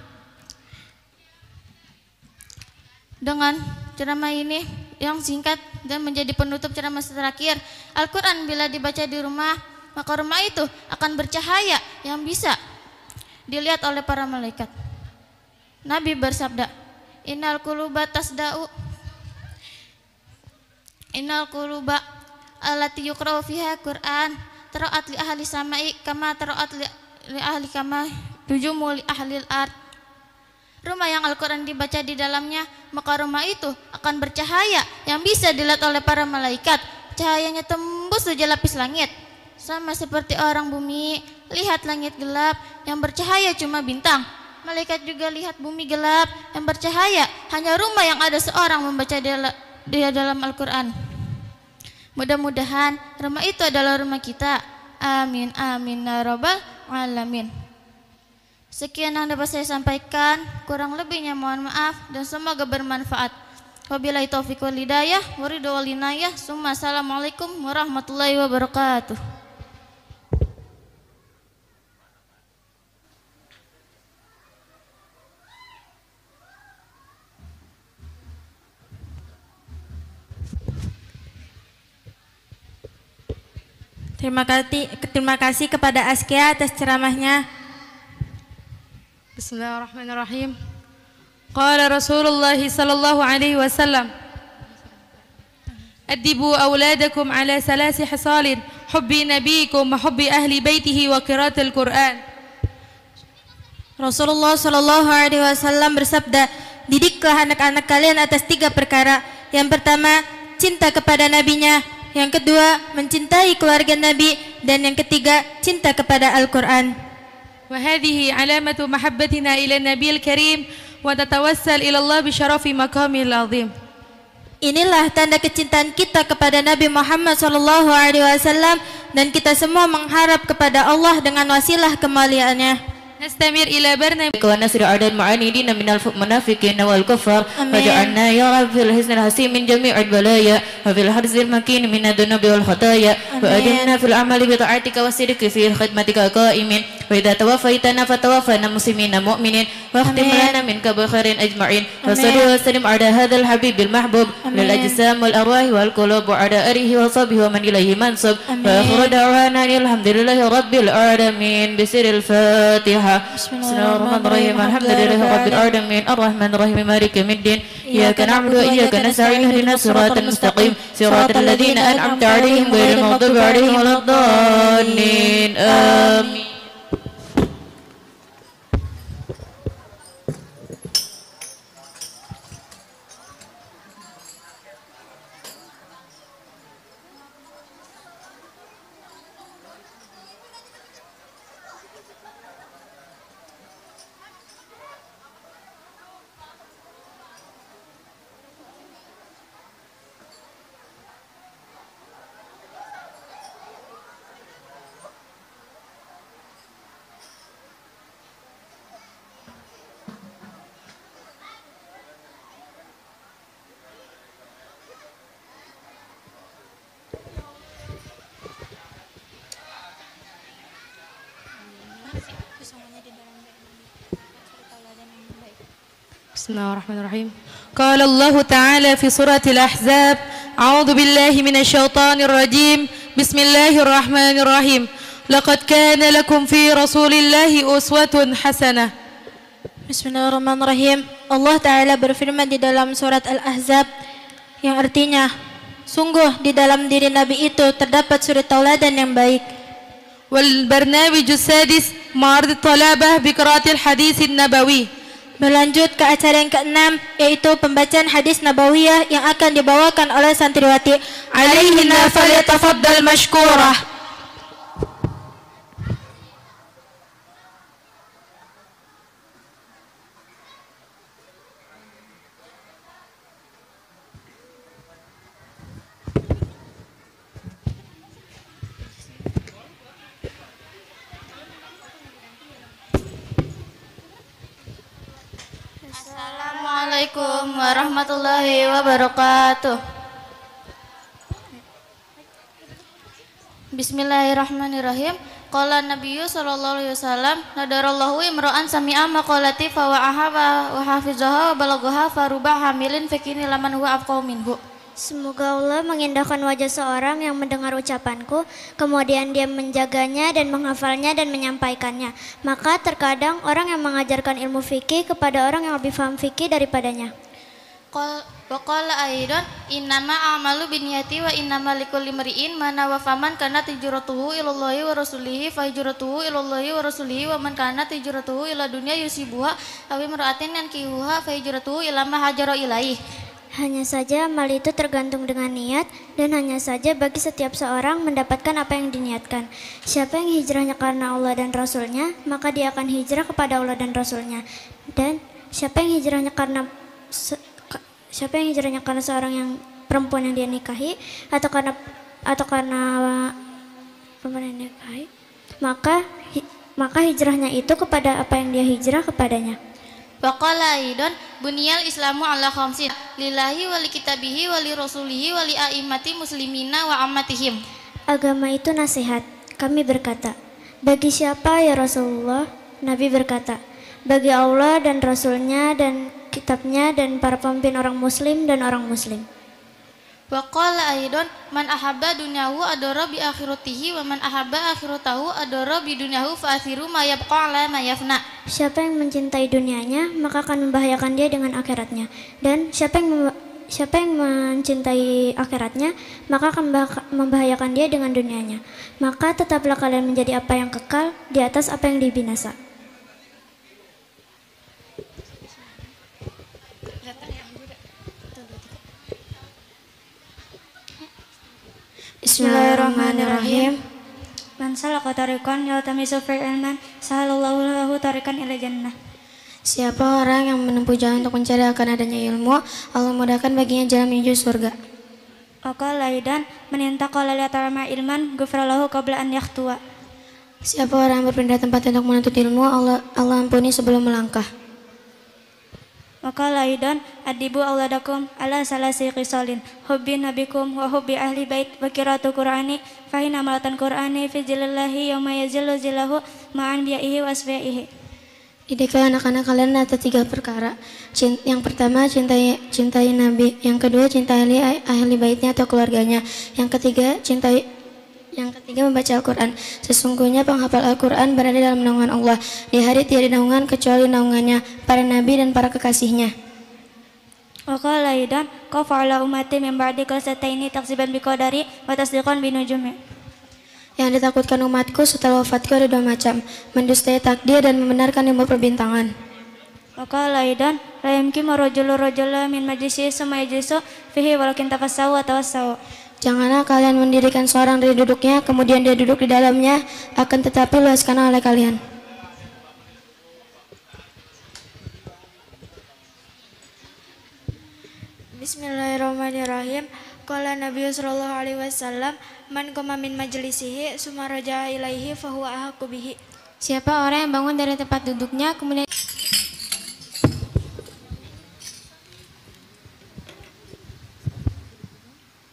Dengan ceramah ini yang singkat dan menjadi penutup ceramah terakhir, Al-Qur'an bila dibaca di rumah, maka rumah itu akan bercahaya yang bisa dilihat oleh para malaikat. Nabi bersabda, "Innal quluba tasda'u, innal quluba allati yuqra'u fiha Qur'an tara'at li ahli samai kama tara'at li ahli kama tujumu li ahli al-ard." Rumah yang Al-Qur'an dibaca di dalamnya, maka rumah itu akan bercahaya yang bisa dilihat oleh para malaikat. Cahayanya tembus 7 lapis langit. Sama seperti orang bumi, lihat langit gelap yang bercahaya cuma bintang. Malaikat juga lihat bumi gelap yang bercahaya hanya rumah yang ada seorang membaca dia dalam Al-Quran. Mudah-mudahan rumah itu adalah rumah kita. Amin, amin, ya rabbal alamin. Sekian yang dapat saya sampaikan, kurang lebihnya mohon maaf dan semoga bermanfaat. Wabillahi taufiq wal hidayah, waridho wal inayah. Summa assalamualaikum warahmatullahi wabarakatuh. Terima kasih kepada Askia atas ceramahnya. Bismillahirrahmanirrahim. Qala Rasulullah sallallahu alaihi wasallam, Addibu awladakum ala salasi hisalin, hubbi nabiyikum wa hubbi ahli baitihi wa qiraatil Qur'an. Rasulullah sallallahu alaihi wasallam bersabda, didiklah anak-anak kalian atas 3 perkara. Yang pertama, cinta kepada nabinya. Yang kedua, mencintai keluarga Nabi. Dan yang ketiga, cinta kepada Al-Quran. وهذه علامة محبتنا إلى النبي الكريم ونتوسل إلى الله بشرف مقامه العظيم. Inilah tanda kecintaan kita kepada Nabi Muhammad SAW, dan kita semua mengharap kepada Allah dengan wasilah kemuliaannya. نستمر إلى برنامج ونصر أعداء المعاندين من المنافقين والكفار وجعلنا يا رب في الحسن الحسين من جميع البلايا وفي الحرز المكين من الذنوب والخطايا وأدمنا في الأعمال بطاعتك والصدق في خدمتك قائمين وإذا توفيتنا فتوفنا مسلمين مؤمنين واختم لنا منك بخير أجمعين وصلوا وسلم على هذا الحبيب المحبوب للأجسام والأرواح والقلوب وعلى آله وصحبه ومن إليه منسوب وآخر دعوانا الحمد لله رب العالمين بسر الفاتحة. بسم الله الرحمن الرحيم الحمد لله رب العالمين الرحمن الرحيم مالك يوم الدين إياك نعبد وإياك نستعين اهدنا الصراط المستقيم صراط الذين أنعمت عليهم غير المغضوب عليهم ولا الضالين آمين. بسم الله الرحمن الرحيم. قال الله تعالى في سورة الأحزاب أعوذ بالله من الشيطان الرجيم بسم الله الرحمن الرحيم لقد كان لكم في رسول الله أسوة حسنة. Bismillahirrahmanirrahim. Allah Ta'ala berfirman di dalam surat Al-Ahzab yang artinya, sungguh di dalam diri Nabi itu terdapat suri tauladan yang baik. والبرنامج السادس معرض الطلبة بقراءة الحديث النبوي. Berlanjut ke acara yang ke-6, yaitu pembacaan hadis nabawiyah yang akan dibawakan oleh santriwati. Alaihina falyatafaddal mashkurah. Assalamualaikum warahmatullahi wabarakatuh. Bismillahirrahmanirrahim. Qala Nabiyyu sallallahu alaihi wasallam, nadarallahu imra'an sami'a maqalati fa wa'aha wa hafizaha wa balaghaha fa ruba hamilin fikini laman huwa afqahu minhu. Semoga Allah mengindahkan wajah seorang yang mendengar ucapanku, kemudian dia menjaganya dan menghafalnya dan menyampaikannya. Maka terkadang orang yang mengajarkan ilmu fikih kepada orang yang lebih paham fikih daripadanya. Waqala aidan innama a'malu binniyati wa innama likulli imri'in ma nawa faman kana hijratuhu ilallahi wa rasulihi fa hijratuhu ilallahi wa rasulihi wa man kana hijratuhu ila dunya yusibuha aw imra'atin yankihuha fa hijratuhu ila ma hajara ilaihi. Hanya saja amal itu tergantung dengan niat dan hanya saja bagi setiap seorang mendapatkan apa yang diniatkan. Siapa yang hijrahnya karena Allah dan Rasulnya, maka dia akan hijrah kepada Allah dan Rasulnya. Dan siapa yang hijrahnya karena seorang yang perempuan yang dia nikahi atau karena perempuan yang dia nikahi, maka hijrahnya itu kepada apa yang dia hijrah kepadanya. Waqala aidon buniyal islamu ala khamsin lillahi wa likitabihi wa li rasulihi wa li a'immati muslimina wa ammatihim. Agama itu nasihat. Kami berkata, bagi siapa ya Rasulullah? Nabi berkata, bagi Allah dan Rasulnya dan kitabnya dan para pemimpin orang muslim dan orang muslim. Waqala aidon man ahabba dunyahu adara bi akhiratihi wa man ahabba akhiratahu adara bi dunyahu fa athiru ma yabqa ala ma yafna. Siapa yang mencintai dunianya maka akan membahayakan dia dengan akhiratnya, dan siapa yang mencintai akhiratnya maka akan membahayakan dia dengan dunianya. Maka tetaplah kalian menjadi apa yang kekal di atas apa yang dibinasa. Bismillahirrahmanirrahim. Man salaka tariqan yaltamisu fihi ilman sahalallahu lahu tariqan ila jannah. Siapa orang yang menempuh jalan untuk mencari akan adanya ilmu, Allah mudahkan baginya jalan menuju surga. Waqala aidan man yantaqala li ta'ama ilman ghufira lahu qabla an yakhtuwa. Siapa orang yang berpindah tempat untuk menuntut ilmu, Allah ampuni sebelum melangkah. Waqala aidan adibu auladakum ala salasi qisalin hubbi nabikum wa hubbi ahli bait wa qira'atu qur'ani fa inna malatan qur'ani fi jillallahi yawma yazillu zillahu ma'an biya'ihi wa asfiya'ihi. Didikan anak-anak kalian atas 3 perkara. Yang pertama cintai Nabi, yang kedua cintai ahli baitnya atau keluarganya, yang ketiga membaca Al-Quran. Sesungguhnya penghafal Al-Quran berada dalam naungan Allah. Di hari tiada naungan kecuali naungannya, para nabi dan para kekasihnya. Waqala aidan qafa'ala ummati min ba'di qasataini taqsiban biqadari wa tasdiqan binujumi. Yang ditakutkan umatku setelah wafatku ada 2 macam, mendustai takdir dan membenarkan ilmu perbintangan. Waqala aidan la yamkinu rajulun min majlisi summa yajlisu fihi walakin tafassahu wa tawassau. Janganlah kalian mendirikan seorang dari duduknya, kemudian dia duduk di dalamnya, akan tetapi luaskanlah oleh kalian. Bismillahirrahmanirrahim. Qala Nabi sallallahu alaihi wasallam, man qama min majlisihi summa raja'a ilaihi fa huwa ahaqqu bihi. Siapa orang yang bangun dari tempat duduknya kemudian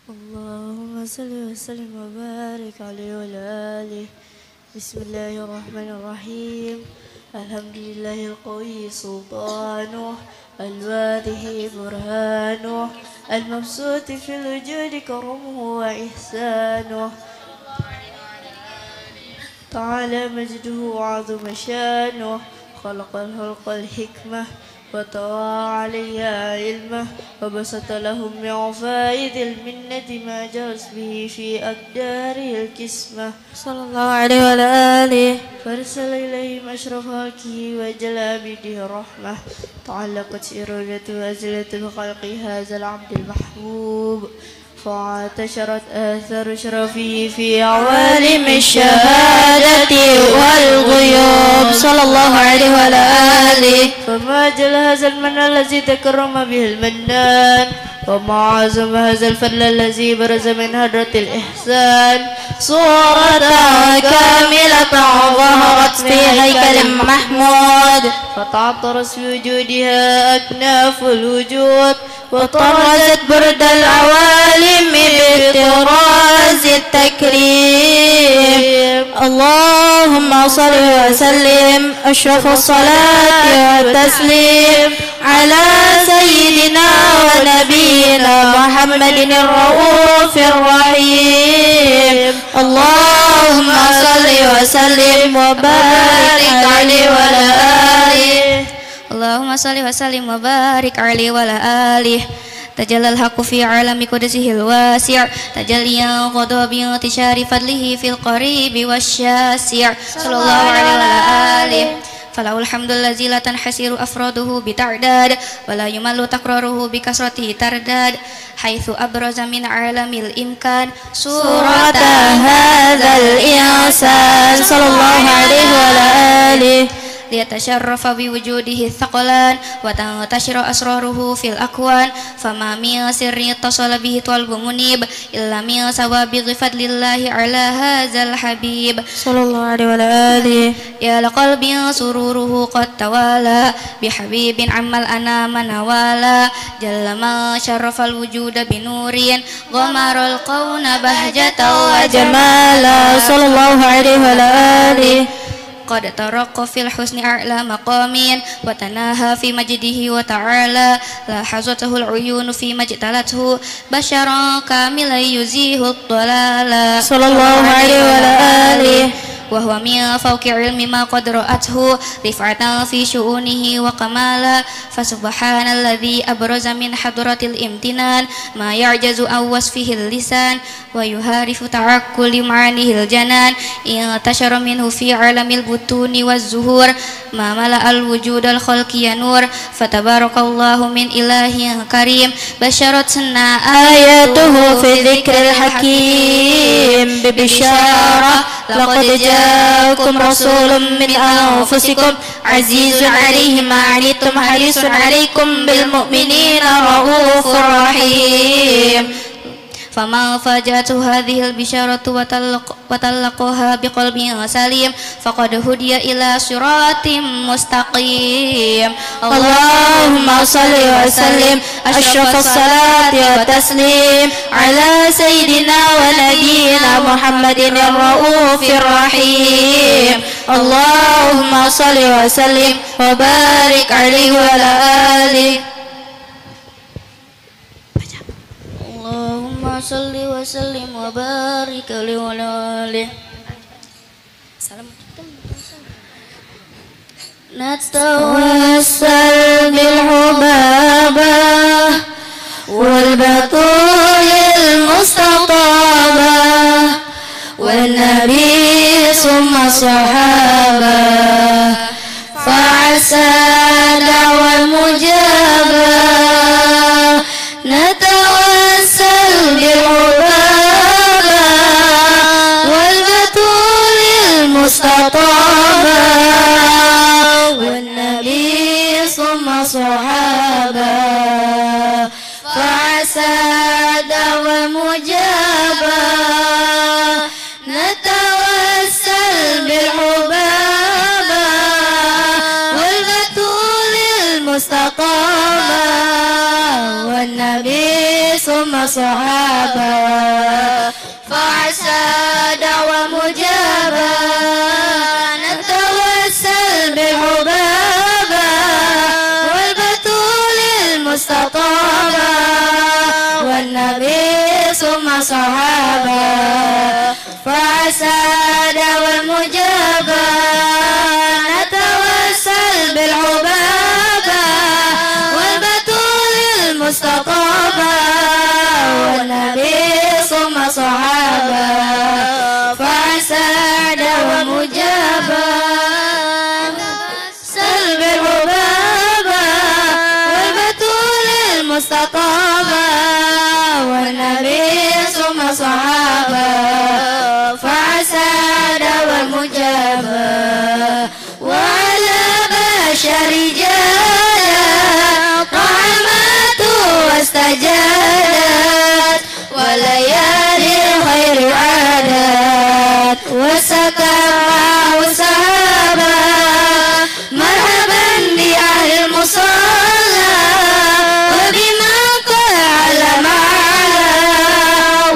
Allahumma salli wa sallim wa barik alaihi wa ala alihi. Bismillahirrahmanirrahim. Alhamdulillahil qawi sultanuh al-wadihi burhanuh al-mabsuti fil wujudi karamuhu wa ihsanuh. Ta'ala majduhu wa 'azuma shanuh. Khalaqal khalqal hikmah وطوى عليها علمه وبسط لهم من فائد المنة ما جرت به في أقداره الكسمة صلى الله عليه وعلى آله فارسل إليهم أشرف خلقه وجلى بيده الرحمة تعلقت إرادته وأزلت بخلق هذا العبد المحبوب فانتشرت آثار شرفه في عوالم الشهادة والغيوب صلى الله عليه وعلى آله فما جل هذا المنى الذي تكرم به المنان وما عظم هذا الفضل الذي برز من هدرة الإحسان صورة كاملة ظهرت في هيكل محمود فتعطرت في وجودها أكناف الوجود وطرزت برد العوالم باطراز التكريم اللهم صل وسلم أشرف الصلاة والتسليم على سيدنا ونبينا محمد الرؤوف الرحيم اللهم صل وسلم وبارك عليه وعلى آله اللهم صل وسلم وبارك عليه وعلى آله تجلى الحق في عالم قدسه الواسع تجليا قضى بانتشار فضله في القريب والشاسع صلى الله عليه وعلى آله فله الحمد الذي لا تنحسر أفراده بتعداد ولا يمل تكراره بكثرته ترداد حيث أبرز من عالم الإمكان صورة هذا الإنسان صلى الله عليه وعلى آله ليتشرف بوجوده الثقلان وتنتشر أسراره في الأكوان فما من سر اتصل به طلب منيب إلا من سوابغ فضل الله على هذا الحبيب صلى الله عليه وعلى آله يا لقلب سروره قد توالى بحبيب عم الأنام نوالا جل ما شرف الوجود بنور غمر الكون بهجة وجمالا صلى الله عليه وعلى آله قد ترق في الحسن أعلى مقام وتناهى في مجده وتعالى لاحظته العيون فيما اجتلته بشرا كاملا يزيه الضلال صلى الله عليه وعلى آله وهو من فوق علم ما قد رأته رفعة في شؤونه وكمالا فسبحان الذي أبرز من حضرة الامتنان ما يعجز عن وصفه اللسان ويهارف تعقل معانيه الجنان انتشر منه في عالم البطون والزهور ما ملأ الوجود الخلقي نور فتبارك الله من إله كريم بشرتنا آياته في الذكر الحكيم ببشارة لقد جاءكم رسول من أنفسكم عزيز عليه ما عنتم حريص عليكم بالمؤمنين رؤوف رحيم فما فاجأته هذه البشارة وتلقاها بقلب سليم فقد هدي إلى صراط مستقيم اللهم صل وسلم أشرف الصلاة والتسليم على سيدنا ونبينا محمد الرؤوف الرحيم اللهم صل وسلم وبارك عليه وعلى آله اللهم صل وسلم وبارك عليه وعلى آله نتوسل بالحبابة والبتول المستطابة والنبي ثم الصحابة فعسى دعوى المجابة نتوسل بالحبابة والبتول المستطابة والنبي ثم صحابة فعسى دعوى مجابة نتوسل بالحبابة والبتول المستقامة والنبي ثم صحابة فعسى دعوى مجابة نتوسل بالحبابة والبتول المستطابة والنبي ثم صحابة فعسى دعوى المجابة نتوسل بالحبابة والبتول المستطابة والنبي ثم صحابة فعسى دعوى مجابة سلب الحبابة والبتول المستطابة والنبي ثم صحابة فعسى دعوى مجابة وعلى بشر جاء طعمات واستجادت وليالي الخير عادت وسكن معه سحابا مرحبا بأهل المصلى وبمن قد علم على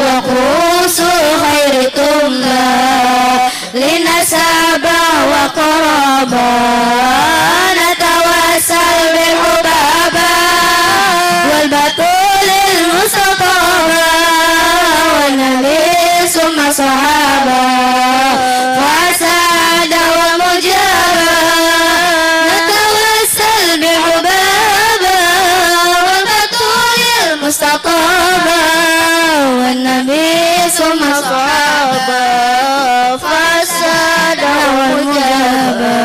وقوس الخير تملى لنسابا وقرابا نتوسل بالحبابة والبتول المستطابة والنبي ثم صحابة فعسى دعوى مجابة نتوسل بالحبابة والبتول المستطابة والنبي ثم صحابة فعسى دعوى مجابة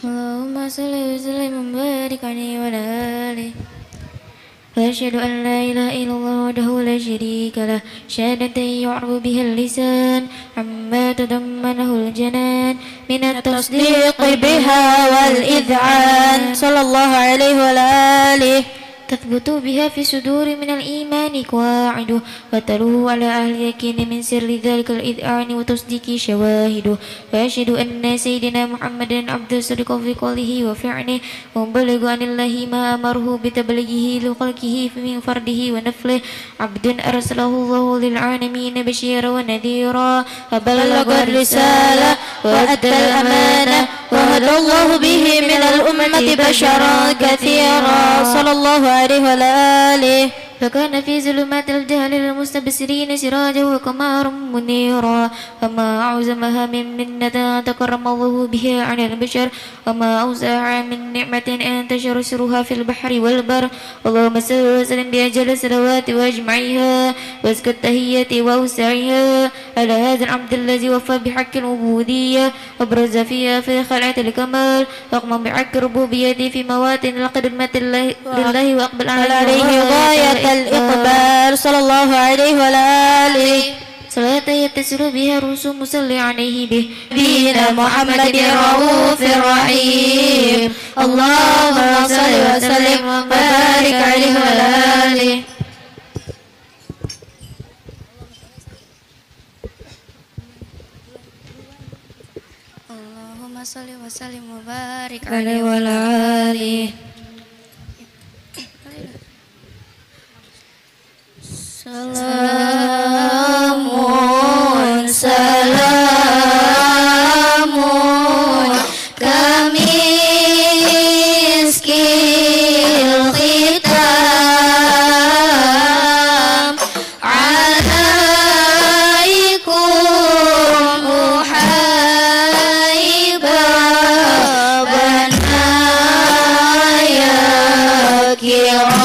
Allahumma salli wa sallim wa barik alaihi wa ala alihi. وأشهد أن لا إله إلا الله وحده لا شريك له شهادة يعرف بها اللسان عما تضمنه الجنان من التصديق بها والإذعان صلى الله عليه وعلى آله تثبت بها في صدور من الإيمان قواعده وتلوه على أهل اليقين من سر ذلك الإذعان وتصديق شواهده وأشهد أن سيدنا محمدا عبد الصدق في قوله وفعله ومبلغ عن الله ما أمره بتبليغه لخلقه من فرده ونفله عبد أرسله الله للعالمين بشيرا ونذيرا وبلغ الرسالة وأدى الأمانة وهدى الله به من الأمة بشرا كثيرا صلى الله عليه وعلى آله فكان في ظلمات الجهل للمستبصرين سراجا وقمرا منيرا وما أعظمها من منة تكرم الله بها عن البشر وما أوسع من نعمة أن تنتشر سرها في البحر والبر اللهم صل وسلم بأجل الصلوات وأجمعها وأزكى التحيات وأوسعها على هذا العبد الذي وفى بحق العبودية وبرز فيها في خلعة الكمال وأقام بحق ربوبيته في مواطن القدمة لله وأقبل عليه غاية الإقبال صلى الله عليه وعلى آله صلاة يتصل بها الرسول صلى عليه به نبينا محمد رؤوف رحيم اللهم صل وسلم وبارك عليه وعلى آله اللهم صل وسلم وبارك عليه وعلى آله Salamun salamun kamiskil khitam alaikum uhaiba banaya kiram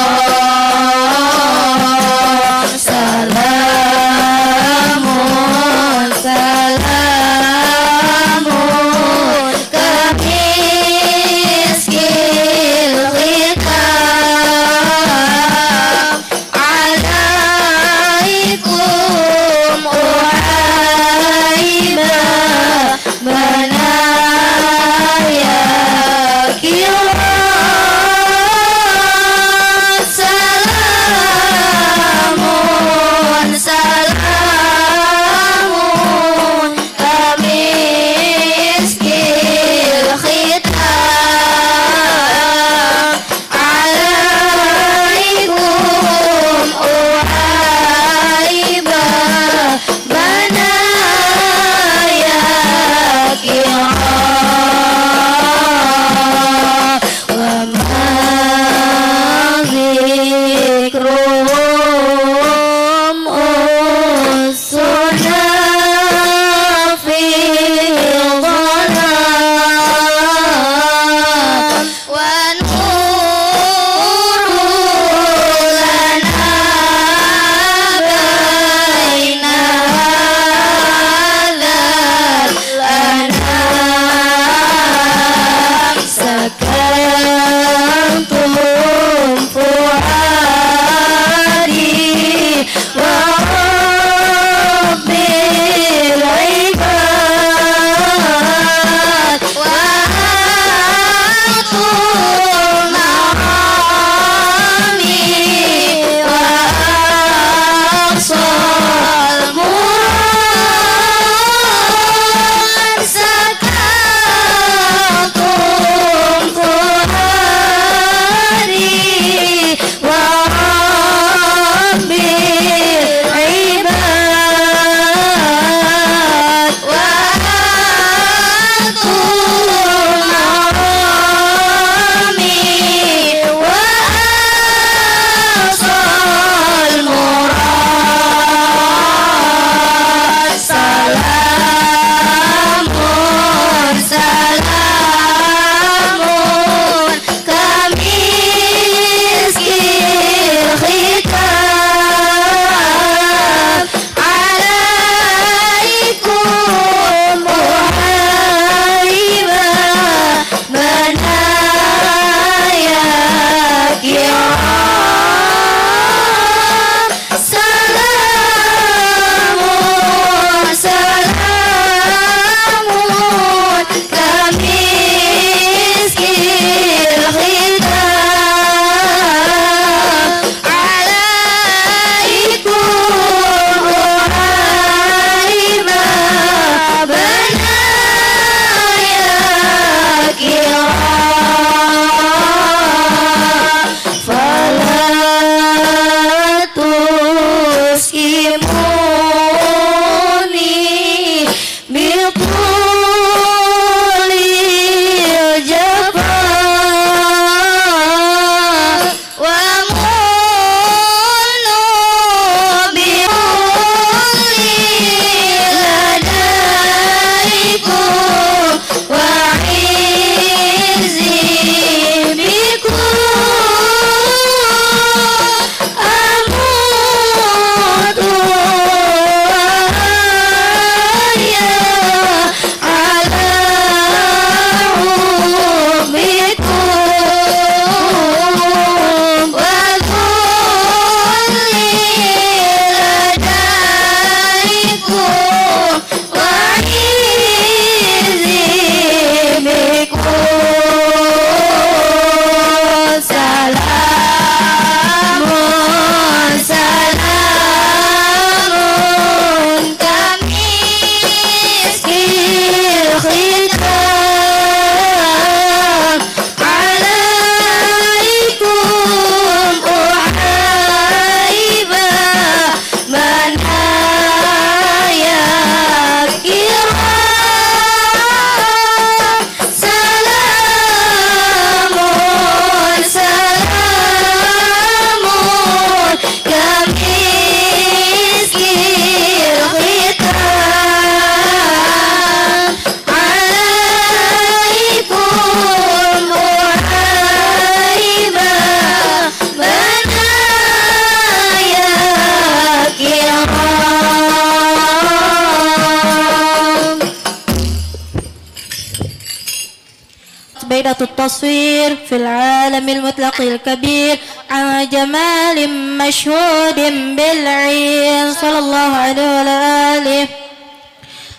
بيضة التصوير في العالم المطلق الكبير عن جمال مشهود بالعين صلى الله عليه وعلى آله.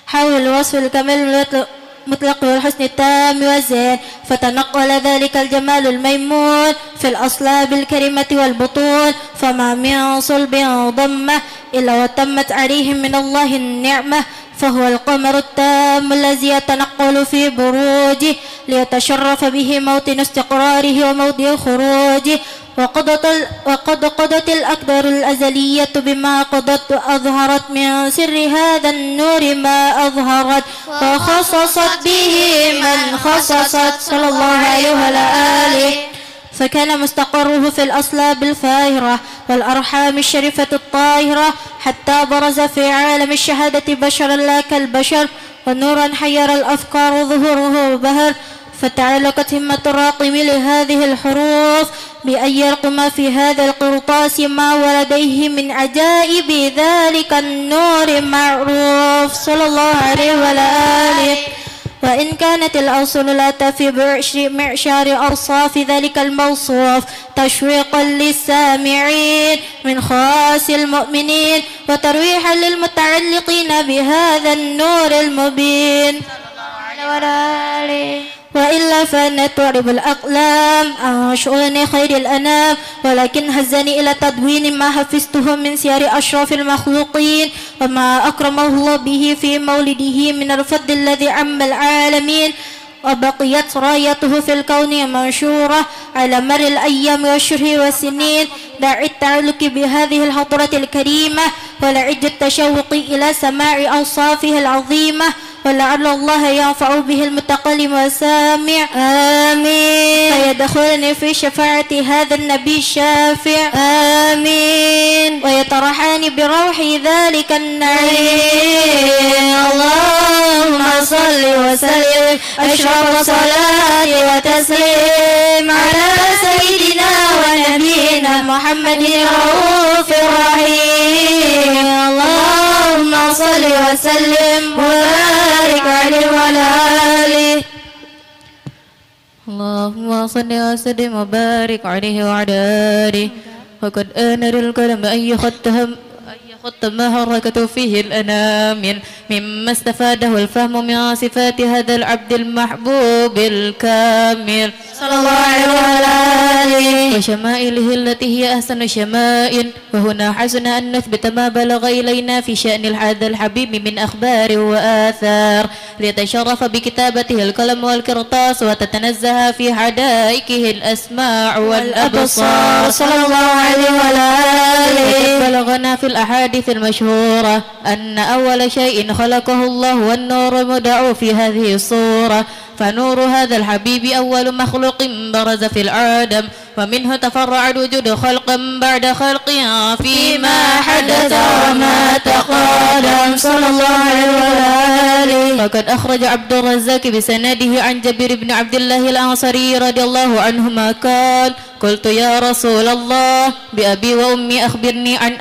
حول وصف الكمال المطلق والحسن التام والزين، فتنقل ذلك الجمال الميمون في الأصلاب الكريمة والبطون، فما من صلب ضمة إلا وتمت عليهم من الله النعمة، فهو القمر التام الذي يتنقل في بروجه ليتشرف به موطن استقراره وموضع خروجه. وقد قضت الأقدار الأزلية بما قضت، أظهرت من سر هذا النور ما أظهرت، وخصصت به من خصصت صلى الله عليه وعلى آله. فكان مستقره في الأصلاب الفاهرة والأرحام الشريفة الطاهرة، حتى برز في عالم الشهادة بشرا لا كالبشر، ونورا حير الأفكار ظهوره بهر. فتعلقت همة الراقم لهذه الحروف بأن يرقم في هذا القرطاس ما ولديه من عجائب ذلك النور معروف صلى الله عليه وعلى آله. وإن كانت الأوصل لا تفي بمعشار أوصاف ذلك الموصوف تشويقا للسامعين من خاص المؤمنين، وترويحا للمتعلقين بهذا النور المبين. وإلا فأنا تعرب الأقلام عن شؤون خير الأنام، ولكن هزني إلى تدوين ما حفظته من سير أشرف المخلوقين وما أكرمه الله به في مولده من الفضل الذي عم العالمين. وبقيت رايته في الكون منشورة على مر الأيام والشهور والسنين، داعي التعلق بهذه الحضرة الكريمة ولعج التشوق إلى سماع أوصافه العظيمة، ولعل الله ينفع به المتكلم والسامع. آمين. فيدخلني في شفاعة هذا النبي الشافع. آمين. ويترحاني بروح ذلك النعيم. اللهم صل وسلم أشرف الصلاة وتسليم على سيدنا ونبينا محمد الرؤوف الرحيم. اللهم صل وسلم وبارك عليه وعلى آله. اللهم صل وسلم وبارك عليه وعلى آله. وقد آن للقلم أن يخط ما حركت فيه الأنام مما استفاده الفهم من صفات هذا العبد المحبوب الكامل صلى الله عليه وعلى آله. وشمائله التي هي أحسن شمائل. وهنا حسن أن نثبت ما بلغ إلينا في شأن هذا الحبيب من أخبار وآثار، ليتشرف بكتابته القلم والقرطاس، وتتنزه في حدائقه الأسماع والأبصار صلى الله عليه وعلى آله. بلغنا في الأحاديث المشهورة أن أول شيء خلقه الله والنور مدعو في هذه الصورة، فنور هذا الحبيب أول مخلوق برز في العالم، ومنه تفرع وجود خلق بعد خلق فيما حدث وما تقدم صلى الله عليه وآله. وقد أخرج عبد الرزاق بسنده عن جابر بن عبد الله الأنصاري رضي الله عنهما قال: قلت يا رسول الله بأبي وأمي أخبرني عن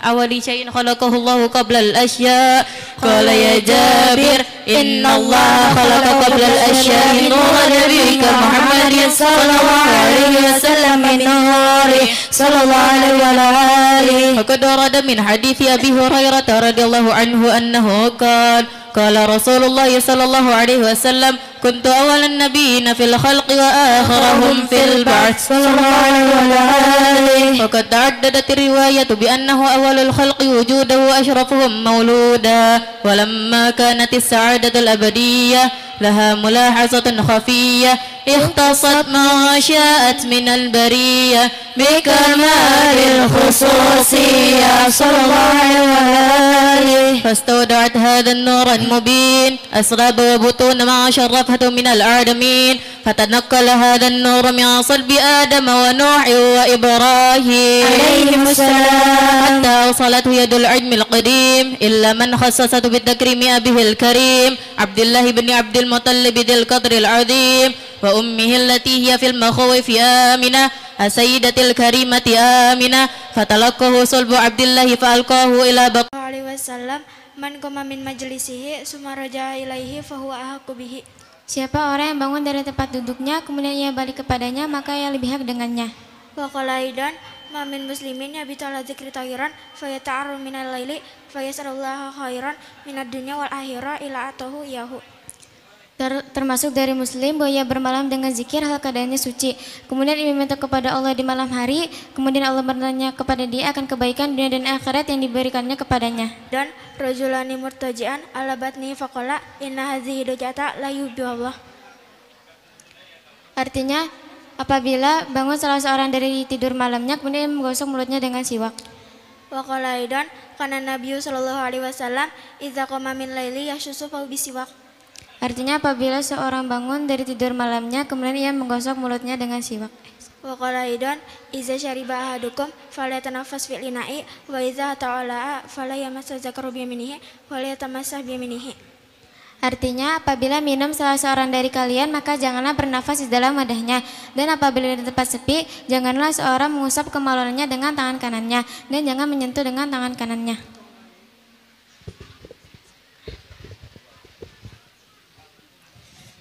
أول شيء خلقه الله قبل الأشياء. قال: يا جابر إن الله خلق قبل الأشياء نور نبيك محمد صلى الله عليه وسلم من نوره صلى الله عليه وآله. وقد ورد من حديث أبي هريرة رضي الله عنه أنه قال رسول الله صلى الله عليه وسلم: كنت أول النبيين في الخلق وآخرهم في البعث صلى الله عليه وآله. وقد تعددت الرواية بأنه أول الخلق وجودا وأشرفهم مولودا. ولما كانت السعادة الأبدية لها ملاحظة خفية اختصت ما شاءت من البرية بكمال الخصوصية صلى الله عليه وآله. فاستودعت هذا النور المبين أسراب وبطون ما شرفته من العالمين، فتنقل هذا النور من صلب آدم ونوح وإبراهيم عليهم السلام، حتى وصلته يد العلم القديم إلا من خصصته بالتكريم أبيه الكريم عبد الله بن عبد المطلب ذي القدر العظيم، وأمه التي هي في المخوف آمنة السيدة الكريمة آمنة، فتلقه صلب عبد الله فألقاه إلى بقى عليه وسلم: من قام من مجلسه ثم رجع إليه فهو أحق به. Siapa orang yang bangun dari tempat duduknya, kemudian ia balik kepadanya, maka ia lebih hak dengannya. Wa qala aidan ma min muslimin yabitu ala dzikri tahiran fayata'arru minal laili fayas'alullaha khairan minad dunya wal akhirah ila atahu yahu. Termasuk dari muslim bahwa ia bermalam dengan zikir hal keadaannya suci, kemudian ia meminta kepada Allah di malam hari, kemudian Allah bertanya kepada dia akan kebaikan dunia dan akhirat yang diberikannya kepadanya. Dan rajulani murtaji'an ala batni faqala inna hadhihi dujata la yuhibbuhullah. Artinya, apabila bangun salah seorang dari tidur malamnya, kemudian menggosok mulutnya dengan siwak. Wa qala aidan kana nabiyyu sallallahu alaihi wasallam idza qama min laili yashussu fa bisiwak. Artinya apabila seorang bangun dari tidur malamnya, kemudian ia menggosok mulutnya dengan siwak. Wa qala aidan idza syariba ahadukum falyatanafas fil ina'i wa idza ta'ala fala yamassa zakaru bi yaminihi wa la yatamassah bi yaminihi. Artinya apabila minum salah seorang dari kalian, maka janganlah bernafas di dalam wadahnya, dan apabila di tempat sepi, janganlah seorang mengusap kemaluannya dengan tangan kanannya, dan jangan menyentuh dengan tangan kanannya.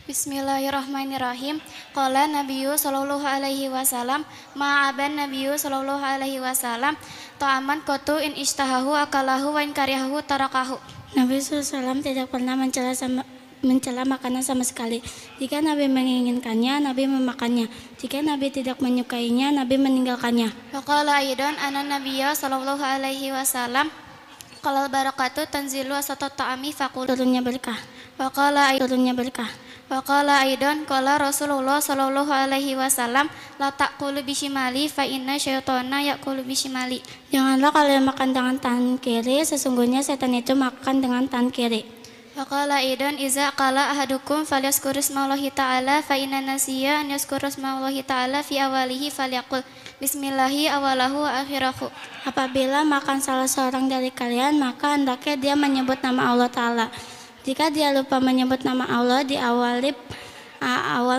Bismillahirrahmanirrahim. Qala Nabiyyu sallallahu alaihi wasallam ma'aban Nabiyyu sallallahu alaihi wasallam ta'aman qatu in ishtahahu akalahu wa in karihahu tarakahu. Nabi SAW tidak pernah mencela makanan sama sekali. Jika Nabi menginginkannya, Nabi memakannya. Jika Nabi tidak menyukainya, Nabi meninggalkannya. Wa qala aidan anna Nabiyya sallallahu alaihi wasallam qala barakatu tanzilu asatat ta'ami faqul Turunnya berkah. Wa qala Wa qala aidan qala Rasulullah sallallahu alaihi wasallam la taqulu bishimali fa inna syaitana yaqulu bishimali. Janganlah kalian makan dengan tangan kiri, sesungguhnya setan itu makan dengan tangan kiri. Wa qala aidan iza qala ahadukum falyazkur ismallahi ta'ala fa inna nasiya an yazkur ismallahi ta'ala fi awalihi falyaqul bismillahi awalahu wa akhirahu. Apabila makan salah seorang dari kalian, maka hendaknya dia menyebut nama Allah Ta'ala. Jika dia lupa menyebut nama Allah di awal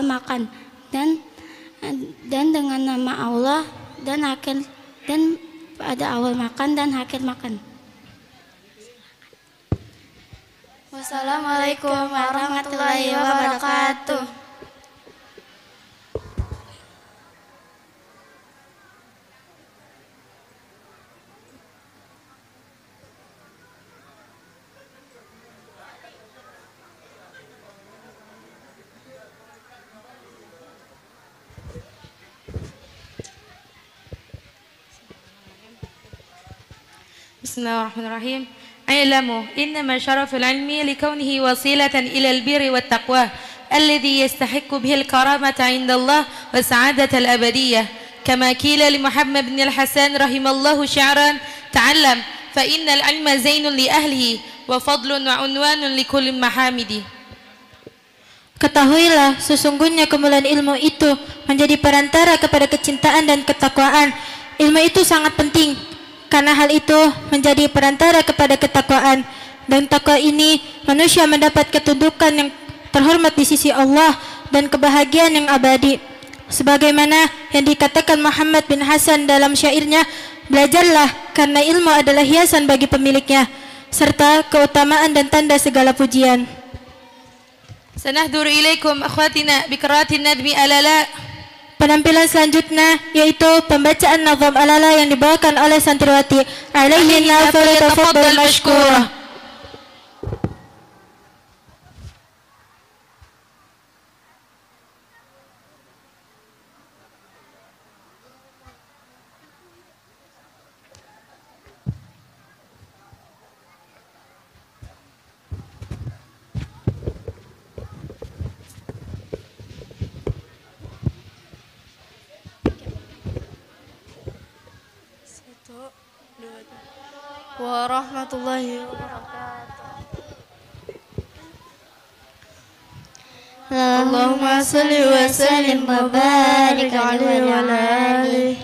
makan dan dengan nama Allah dan pada awal makan dan akhir makan. Wassalamualaikum warahmatullahi wabarakatuh. Bismillahirrahmanirrahim. I'lamu innama syaraful ilmi likawnihi wasilatan ila albirri wat taqwa alladhi yastahiqqu bihi al-karamata 'inda Allah wa sa'adata al-abadiyyah kama qila li Muhammad bin al-Hasan rahimallahu syi'ran ta'allam fa innal ilma zainun li ahlihi wa fadlun wa unwanun li kulli mahamidi. Ketahuilah, sesungguhnya kemuliaan ilmu itu menjadi perantara kepada kecintaan dan ketakwaan. Ilmu itu sangat penting, karena hal itu menjadi perantara kepada ketakwaan, dan takwa ini manusia mendapat kedudukan yang terhormat di sisi Allah dan kebahagiaan yang abadi. Sebagaimana yang dikatakan Muhammad bin Hasan dalam syairnya, belajarlah karena ilmu adalah hiasan bagi pemiliknya, serta keutamaan dan tanda segala pujian. Sanahduru ilaikum akhwatina biqiraatin nadmi alala. Penampilan selanjutnya yaitu pembacaan nazam alala yang dibawakan oleh santriwati. Alaihi falyatafaddal mashkura. Warahmatullahi wabarakatuh. Allahumma salli wa sallim wa barik alaihi wa ala alihi.